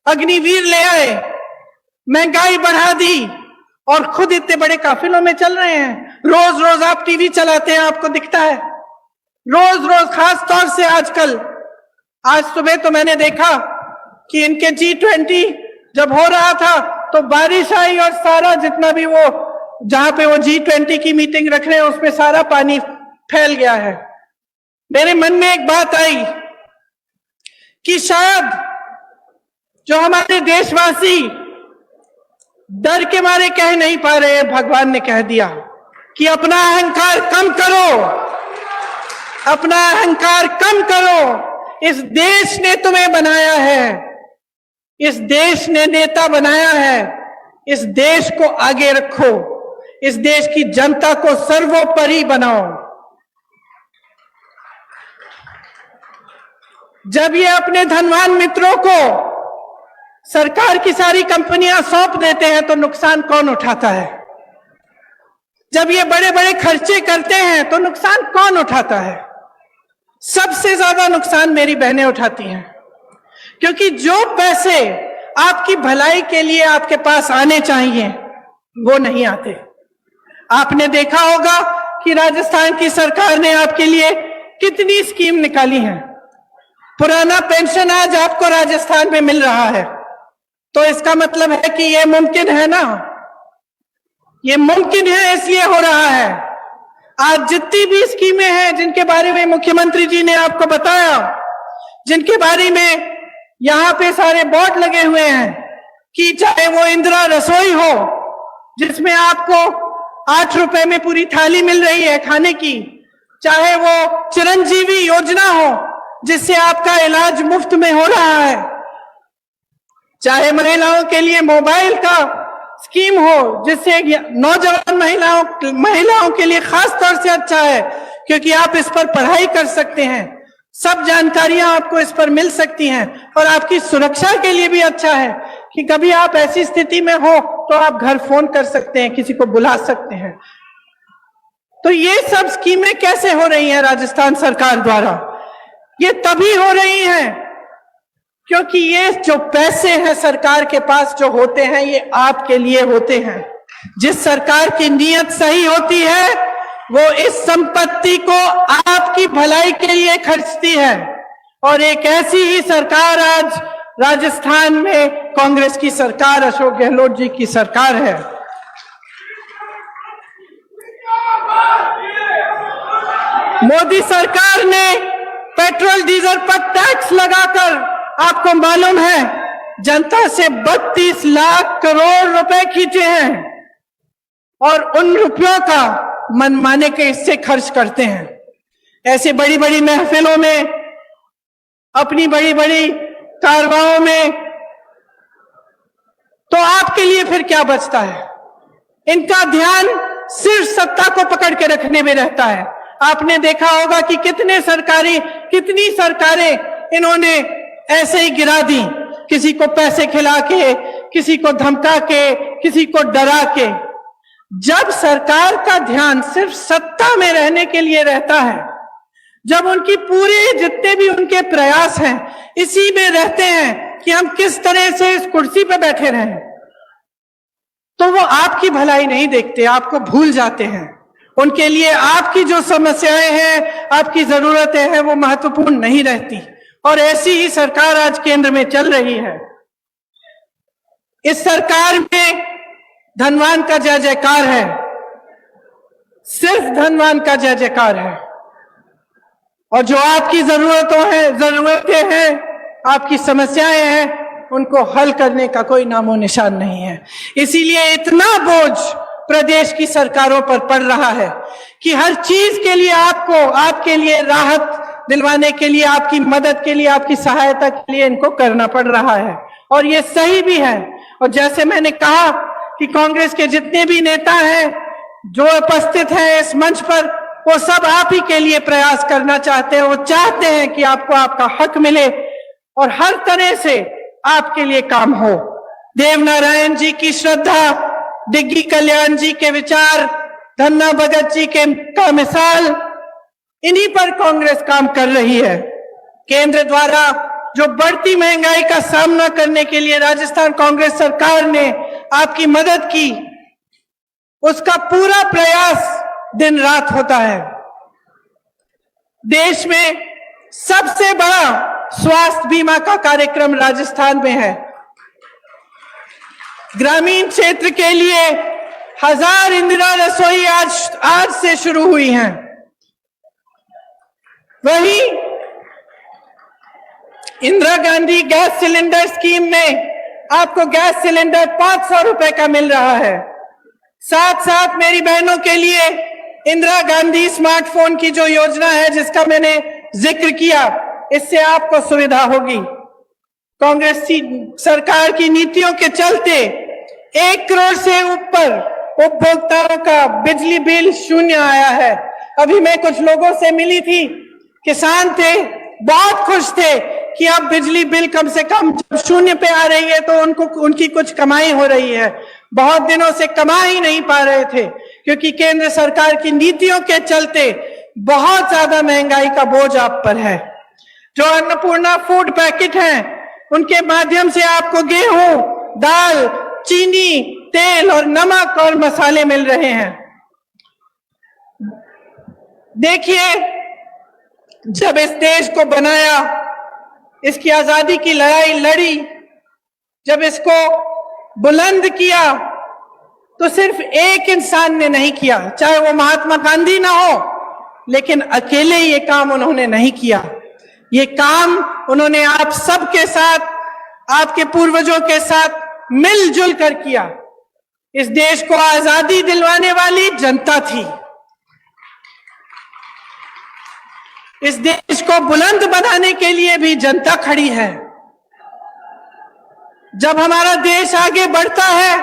अग्निवीर ले आए, महंगाई बढ़ा दी और खुद इतने बड़े काफिलों में चल रहे हैं। रोज रोज आप टीवी चलाते हैं, आपको दिखता है रोज रोज, खास तौर से आजकल। आज सुबह तो मैंने देखा कि इनके G20 जब हो रहा था तो बारिश आई और सारा जितना भी वो जहां पे वो G20 की मीटिंग रख रहे हैं उसमें सारा पानी फैल गया है। मेरे मन में एक बात आई कि शायद जो हमारे देशवासी डर के मारे कह नहीं पा रहे हैं, भगवान ने कह दिया कि अपना अहंकार कम करो, अपना अहंकार कम करो। इस देश ने तुम्हें बनाया है, इस देश ने नेता बनाया है, इस देश को आगे रखो, इस देश की जनता को सर्वोपरि बनाओ। जब ये अपने धनवान मित्रों को सरकार की सारी कंपनियां सौंप देते हैं तो नुकसान कौन उठाता है? जब ये बड़े बड़े खर्चे करते हैं तो नुकसान कौन उठाता है? सबसे ज्यादा नुकसान मेरी बहनें उठाती हैं, क्योंकि जो पैसे आपकी भलाई के लिए आपके पास आने चाहिए वो नहीं आते। आपने देखा होगा कि राजस्थान की सरकार ने आपके लिए कितनी स्कीम निकाली है। पुराना पेंशन आज आपको राजस्थान में मिल रहा है, तो इसका मतलब है कि ये मुमकिन है ना, ये मुमकिन है इसलिए हो रहा है। आज जितनी भी स्कीमें हैं जिनके बारे में मुख्यमंत्री जी ने आपको बताया, जिनके बारे में यहां पे सारे बोर्ड लगे हुए हैं, कि चाहे वो इंदिरा रसोई हो जिसमें आपको 8 रुपए में पूरी थाली मिल रही है खाने की, चाहे वो चिरंजीवी योजना हो जिससे आपका इलाज मुफ्त में हो रहा है, चाहे महिलाओं के लिए मोबाइल का स्कीम हो जिससे नौजवान महिलाओं के लिए खास तौर से अच्छा है क्योंकि आप इस पर पढ़ाई कर सकते हैं। सब जानकारियां आपको इस पर मिल सकती हैं और आपकी सुरक्षा के लिए भी अच्छा है कि कभी आप ऐसी स्थिति में हो तो आप घर फोन कर सकते हैं, किसी को बुला सकते हैं। तो ये सब स्कीमें कैसे हो रही हैं राजस्थान सरकार द्वारा? ये तभी हो रही हैं क्योंकि ये जो पैसे हैं सरकार के पास जो होते हैं ये आपके लिए होते हैं। जिस सरकार की नीयत सही होती है वो इस संपत्ति को आपकी भलाई के लिए खर्चती है और एक ऐसी ही सरकार आज राजस्थान में कांग्रेस की सरकार, अशोक गहलोत जी की सरकार है। मोदी सरकार ने पेट्रोल डीजल पर टैक्स लगाकर, आपको मालूम है, जनता से 32 लाख करोड़ रुपए खींचे हैं और उन रुपयों का मनमाने के हिस्से खर्च करते हैं। ऐसे बड़ी बड़ी महफिलों में, अपनी बड़ी बड़ी कारवाओं में, तो आपके लिए फिर क्या बचता है? इनका ध्यान सिर्फ सत्ता को पकड़ के रखने में रहता है। आपने देखा होगा कि कितनी सरकारें इन्होंने ऐसे ही गिरा दी, किसी को पैसे खिला के, किसी को धमका के, किसी को डरा के। जब सरकार का ध्यान सिर्फ सत्ता में रहने के लिए रहता है, जब उनकी पूरे जितने भी उनके प्रयास हैं इसी में रहते हैं कि हम किस तरह से इस कुर्सी पे बैठे रहें, तो वो आपकी भलाई नहीं देखते, आपको भूल जाते हैं। उनके लिए आपकी जो समस्याएं हैं, आपकी जरूरतें हैं, वो महत्वपूर्ण नहीं रहती। और ऐसी ही सरकार आज केंद्र में चल रही है। इस सरकार में धनवान का जय जयकार है, सिर्फ धनवान का जय जयकार है। और जो आपकी जरूरतें हैं, आपकी समस्याएं हैं, उनको हल करने का कोई नामो निशान नहीं है। इसीलिए इतना बोझ प्रदेश की सरकारों पर पड़ रहा है कि हर चीज के लिए आपको, आपके लिए राहत दिलवाने के लिए, आपकी मदद के लिए, आपकी सहायता के लिए इनको करना पड़ रहा है। और ये सही भी है। और जैसे मैंने कहा कि कांग्रेस के जितने भी नेता हैं जो उपस्थित हैं इस मंच पर, वो सब आप ही के लिए प्रयास करना चाहते हैं। वो चाहते हैं कि आपको आपका हक मिले और हर तरह से आपके लिए काम हो। देवनारायण जी की श्रद्धा, डिग्गी कल्याण जी के विचार, धन्ना भगत जी का मिसाल, इन्हीं पर कांग्रेस काम कर रही है। केंद्र द्वारा जो बढ़ती महंगाई का सामना करने के लिए राजस्थान कांग्रेस सरकार ने आपकी मदद की, उसका पूरा प्रयास दिन रात होता है। देश में सबसे बड़ा स्वास्थ्य बीमा का कार्यक्रम राजस्थान में है। ग्रामीण क्षेत्र के लिए 1000 इंदिरा रसोई आज से शुरू हुई हैं। वहीं Indira Gandhi gas cylinder scheme में आपको गैस सिलेंडर 500 रुपए का मिल रहा है। साथ साथ मेरी बहनों के लिए इंदिरा गांधी स्मार्टफोन की जो योजना है, जिसका मैंने जिक्र किया, इससे आपको सुविधा होगी। कांग्रेस सरकार की नीतियों के चलते 1 करोड़ से ऊपर उपभोक्ताओं का बिजली बिल शून्य आया है। अभी मैं कुछ लोगों से मिली थी, किसान थे, बहुत खुश थे कि अब बिजली बिल कम से कम जब शून्य पे आ रही है तो उनकी कुछ कमाई हो रही है। बहुत दिनों से कमा ही नहीं पा रहे थे क्योंकि केंद्र सरकार की नीतियों के चलते बहुत ज्यादा महंगाई का बोझ आप पर है। जो अन्नपूर्णा फूड पैकेट हैं, उनके माध्यम से आपको गेहूं, दाल, चीनी, तेल और नमक और मसाले मिल रहे हैं। देखिए, जब इस देश को बनाया, इसकी आजादी की लड़ाई लड़ी, जब इसको बुलंद किया, तो सिर्फ एक इंसान ने नहीं किया, चाहे वो महात्मा गांधी ना हो, लेकिन अकेले ये काम उन्होंने नहीं किया। ये काम उन्होंने आप सबके साथ, आपके पूर्वजों के साथ मिलजुल कर किया। इस देश को आजादी दिलवाने वाली जनता थी। इस देश को बुलंद बनाने के लिए भी जनता खड़ी है। जब हमारा देश आगे बढ़ता है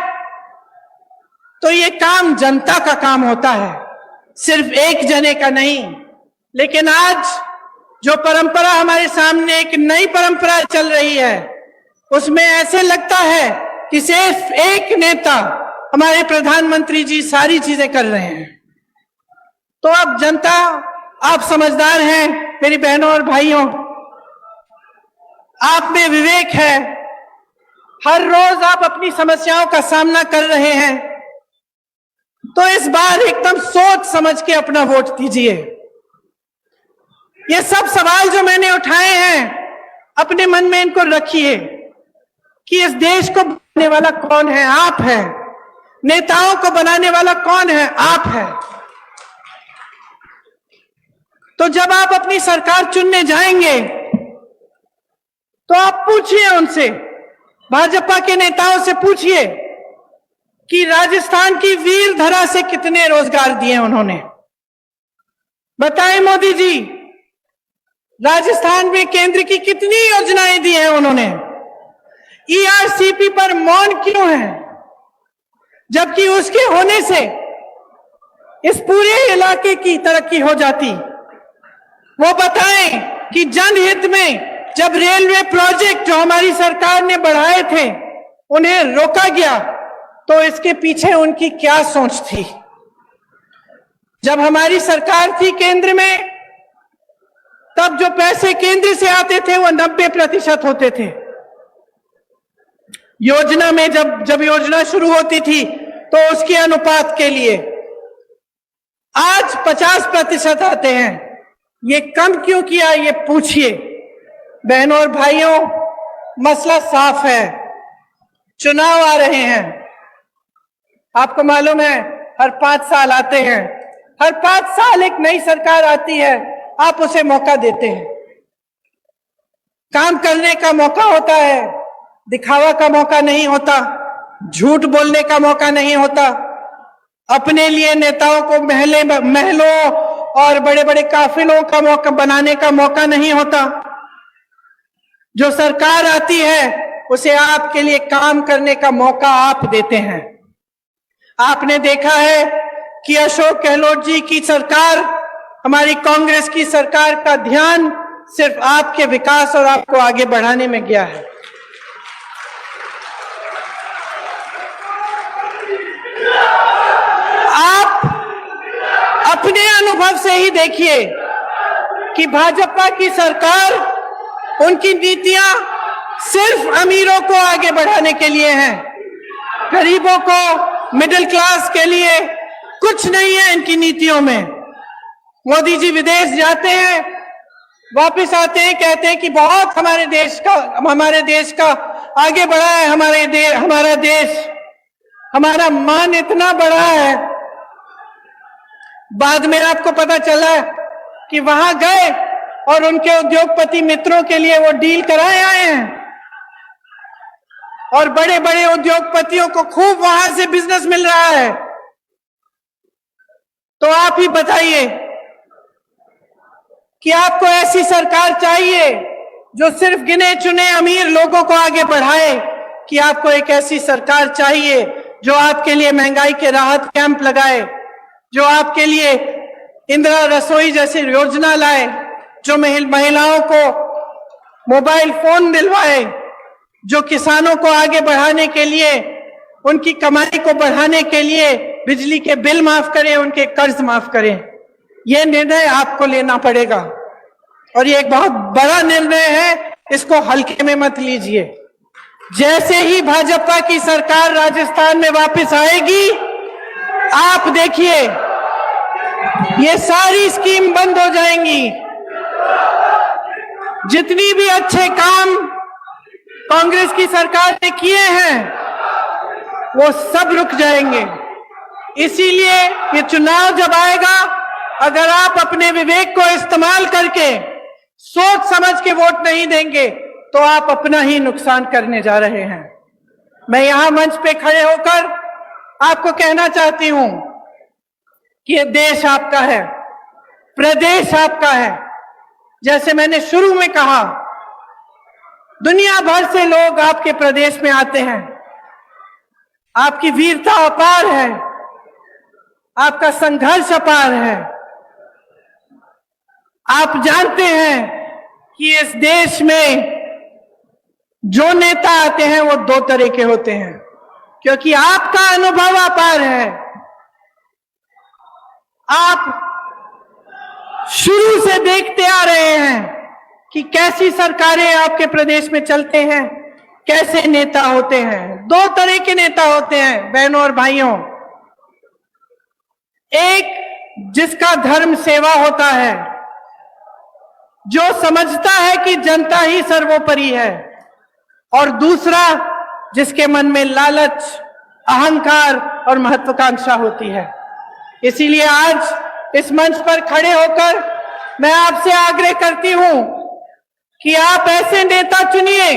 तो ये काम जनता का काम होता है, सिर्फ एक जने का नहीं। लेकिन आज जो परंपरा हमारे सामने एक नई परंपरा चल रही है, उसमें ऐसे लगता है कि सिर्फ एक नेता हमारे प्रधानमंत्री जी सारी चीजें कर रहे हैं। तो अब जनता, आप समझदार हैं मेरी बहनों और भाइयों, आप में विवेक है, हर रोज आप अपनी समस्याओं का सामना कर रहे हैं, तो इस बार एकदम सोच समझ के अपना वोट दीजिए। ये सब सवाल जो मैंने उठाए हैं अपने मन में इनको रखिए कि इस देश को बनाने वाला कौन है? आप हैं। नेताओं को बनाने वाला कौन है? आप हैं। तो जब आप अपनी सरकार चुनने जाएंगे तो आप पूछिए उनसे, भाजपा के नेताओं से पूछिए कि राजस्थान की वीर धरा से कितने रोजगार दिए उन्होंने। बताएं मोदी जी, राजस्थान में केंद्र की कितनी योजनाएं दी हैं उन्होंने। ईआरसीपी पर मौन क्यों है, जबकि उसके होने से इस पूरे इलाके की तरक्की हो जाती। वो बताएं कि जनहित में जब रेलवे प्रोजेक्ट जो हमारी सरकार ने बढ़ाए थे उन्हें रोका गया तो इसके पीछे उनकी क्या सोच थी। जब हमारी सरकार थी केंद्र में, तब जो पैसे केंद्र से आते थे वो 90% होते थे। योजना में जब योजना शुरू होती थी तो उसके अनुपात के लिए आज 50% आते हैं। ये कम क्यों किया, ये पूछिए। बहनों और भाइयों, मसला साफ है, चुनाव आ रहे हैं। आपको मालूम है हर 5 साल आते हैं, हर 5 साल एक नई सरकार आती है, आप उसे मौका देते हैं। काम करने का मौका होता है, दिखावा का मौका नहीं होता, झूठ बोलने का मौका नहीं होता। अपने लिए नेताओं को महलों और बड़े बड़े काफिलों का मौका बनाने का मौका नहीं होता। जो सरकार आती है उसे आपके लिए काम करने का मौका आप देते हैं। आपने देखा है कि अशोक गहलोत जी की सरकार, हमारी कांग्रेस की सरकार का ध्यान सिर्फ आपके विकास और आपको आगे बढ़ाने में गया है। आप अपने अनुभव से ही देखिए कि भाजपा की सरकार, उनकी नीतियां सिर्फ अमीरों को आगे बढ़ाने के लिए हैं, गरीबों को, मिडिल क्लास के लिए कुछ नहीं है इनकी नीतियों में। मोदी जी विदेश जाते हैं, वापस आते हैं, कहते हैं कि बहुत हमारे देश का आगे बढ़ा है, हमारा देश, हमारा मान इतना बड़ा है। बाद में आपको पता चला कि वहां गए और उनके उद्योगपति मित्रों के लिए वो डील कराए आए हैं और बड़े बड़े उद्योगपतियों को खूब वहां से बिजनेस मिल रहा है। तो आप ही बताइए कि आपको ऐसी सरकार चाहिए जो सिर्फ गिने चुने अमीर लोगों को आगे बढ़ाए, कि आपको एक ऐसी सरकार चाहिए जो आपके लिए महंगाई के राहत कैंप लगाए, जो आपके लिए इंदिरा रसोई जैसी योजना लाए, जो महिलाओं को मोबाइल फोन दिलवाए, जो किसानों को आगे बढ़ाने के लिए, उनकी कमाई को बढ़ाने के लिए बिजली के बिल माफ करें, उनके कर्ज माफ करें। यह निर्णय आपको लेना पड़ेगा और ये एक बहुत बड़ा निर्णय है, इसको हल्के में मत लीजिए। जैसे ही भाजपा की सरकार राजस्थान में वापस आएगी, आप देखिए ये सारी स्कीम बंद हो जाएंगी। जितनी भी अच्छे काम कांग्रेस की सरकार ने किए हैं वो सब रुक जाएंगे। इसीलिए ये चुनाव जब आएगा, अगर आप अपने विवेक को इस्तेमाल करके सोच समझ के वोट नहीं देंगे तो आप अपना ही नुकसान करने जा रहे हैं। मैं यहां मंच पे खड़े होकर आपको कहना चाहती हूं कि ये देश आपका है, प्रदेश आपका है। जैसे मैंने शुरू में कहा, दुनिया भर से लोग आपके प्रदेश में आते हैं। आपकी वीरता अपार है, आपका संघर्ष अपार है। आप जानते हैं कि इस देश में जो नेता आते हैं वो दो तरह के होते हैं, क्योंकि आपका अनुभव अपार है। आप शुरू से देखते आ रहे हैं कि कैसी सरकारें आपके प्रदेश में चलते हैं, कैसे नेता होते हैं। दो तरह के नेता होते हैं बहनों और भाइयों। एक जिसका धर्म सेवा होता है, जो समझता है कि जनता ही सर्वोपरि है, और दूसरा जिसके मन में लालच, अहंकार और महत्वाकांक्षा होती है। इसीलिए आज इस मंच पर खड़े होकर मैं आपसे आग्रह करती हूं कि आप ऐसे नेता चुनिए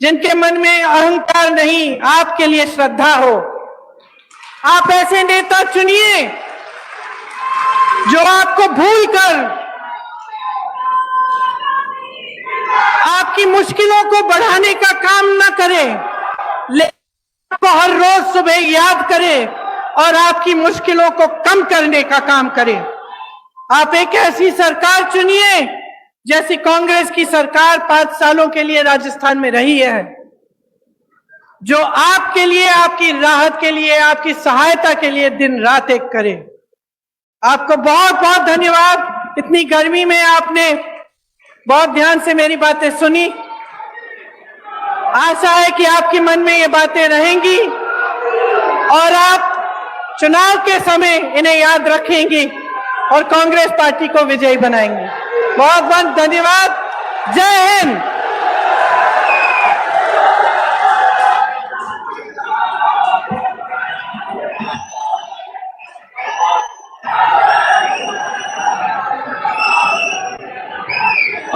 जिनके मन में अहंकार नहीं, आपके लिए श्रद्धा हो। आप ऐसे नेता चुनिए जो आपको भूलकर आपकी मुश्किलों को बढ़ाने का काम न करे, लेकिन आपको हर रोज सुबह याद करे और आपकी मुश्किलों को कम करने का काम करे। आप एक ऐसी सरकार चुनिए जैसी कांग्रेस की सरकार 5 सालों के लिए राजस्थान में रही है, जो आपके लिए, आपकी राहत के लिए, आपकी सहायता के लिए दिन रात एक करे। आपको बहुत बहुत धन्यवाद। इतनी गर्मी में आपने बहुत ध्यान से मेरी बातें सुनी। आशा है कि आपके मन में ये बातें रहेंगी और आप चुनाव के समय इन्हें याद रखेंगी और कांग्रेस पार्टी को विजयी बनाएंगे। बहुत बहुत धन्यवाद। जय हिंद।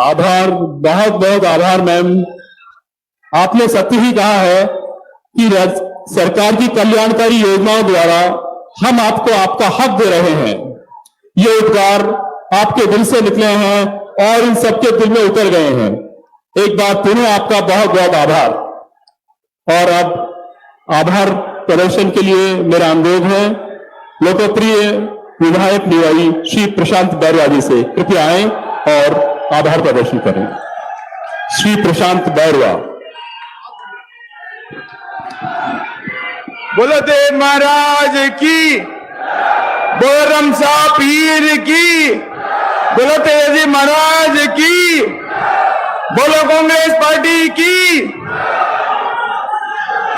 आभार, बहुत बहुत आभार मैम। आपने सत्य ही कहा है कि सरकार की कल्याणकारी योजनाओं द्वारा हम आपको आपका हक दे रहे हैं। ये उपकार आपके दिल से निकले हैं और इन सबके दिल में उतर गए हैं। एक बार पुनः आपका बहुत बहुत आभार। और अब आभार प्रदर्शन के लिए मेरा अनुरोध है लोकप्रिय विधायक निवाई श्री प्रशांत बैरवा जी से, कृपया आए और आभार प्रदर्शन करें। श्री प्रशांत बैरवा। बोलो देव महाराज की, बोलो रमसा पीर की, बोलो तेजी महाराज की, बोलो कांग्रेस पार्टी की।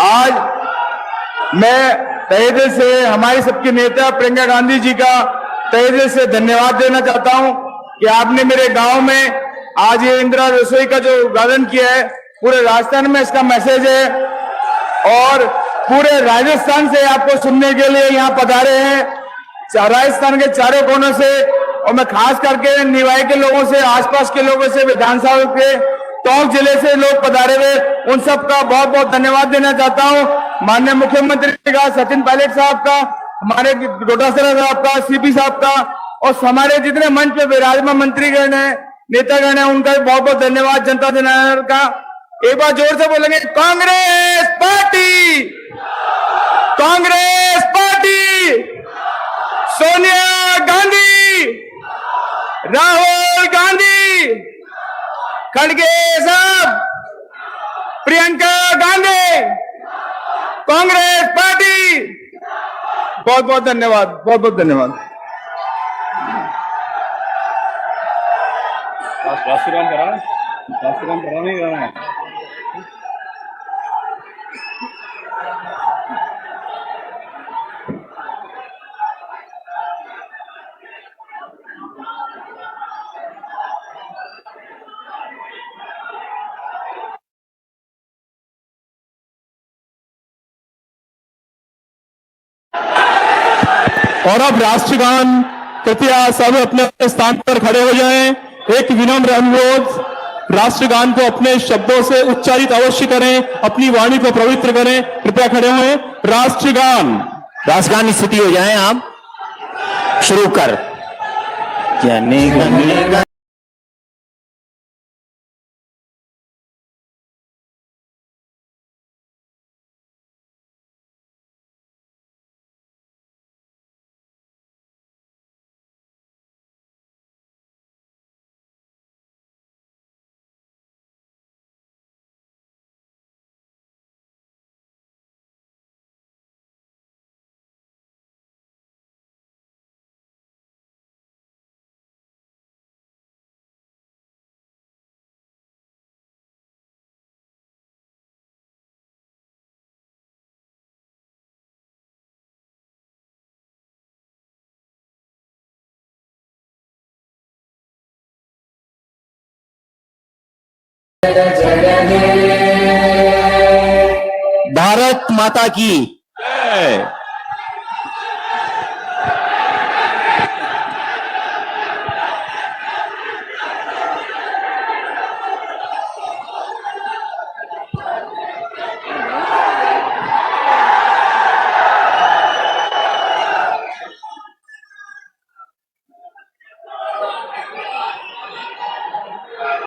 आज मैं तहे दिल से हमारी सबके नेता प्रियंका गांधी जी का तहे दिल से धन्यवाद देना चाहता हूं कि आपने मेरे गांव में आज ये इंदिरा रसोई का जो उद्घाटन किया है। पूरे राजस्थान में इसका मैसेज है और पूरे राजस्थान से आपको सुनने के लिए यहाँ पधारे हैं, राजस्थान के चारों कोनों से, और मैं खास करके निवाई के लोगों से, आसपास के लोगों से, विधानसभा के टोंक जिले से लोग पधारे हुए, उन सब का बहुत बहुत धन्यवाद देना चाहता हूँ। माननीय मुख्यमंत्री का, सचिन पायलट साहब का, हमारे डोटासरा साहब का, सीपी साहब का, और हमारे जितने मंच पे विराजमान मंत्रीगण है, नेतागण है, उनका भी बहुत बहुत धन्यवाद। जनता जनार्दन का एक बार जोर से बोलेंगे, कांग्रेस पार्टी, कांग्रेस पार्टी, सोनिया गांधी, राहुल गांधी, खड़गे साहब, प्रियंका गांधी, कांग्रेस पार्टी। बहुत बहुत धन्यवाद, बहुत बहुत धन्यवाद। राष्ट्रगान करा नहीं रहा है। और अब राष्ट्रगान, कृपया सब अपने अपने स्थान पर खड़े हो जाएं। एक विनम्र अनुरोध, राष्ट्रगान को अपने शब्दों से उच्चारित अवश्य करें, अपनी वाणी को पवित्र करें। कृपया खड़े हों। राष्ट्रगान, राष्ट्रगान स्थिति हो जाएं आप। शुरू कर। भारत माता की जय।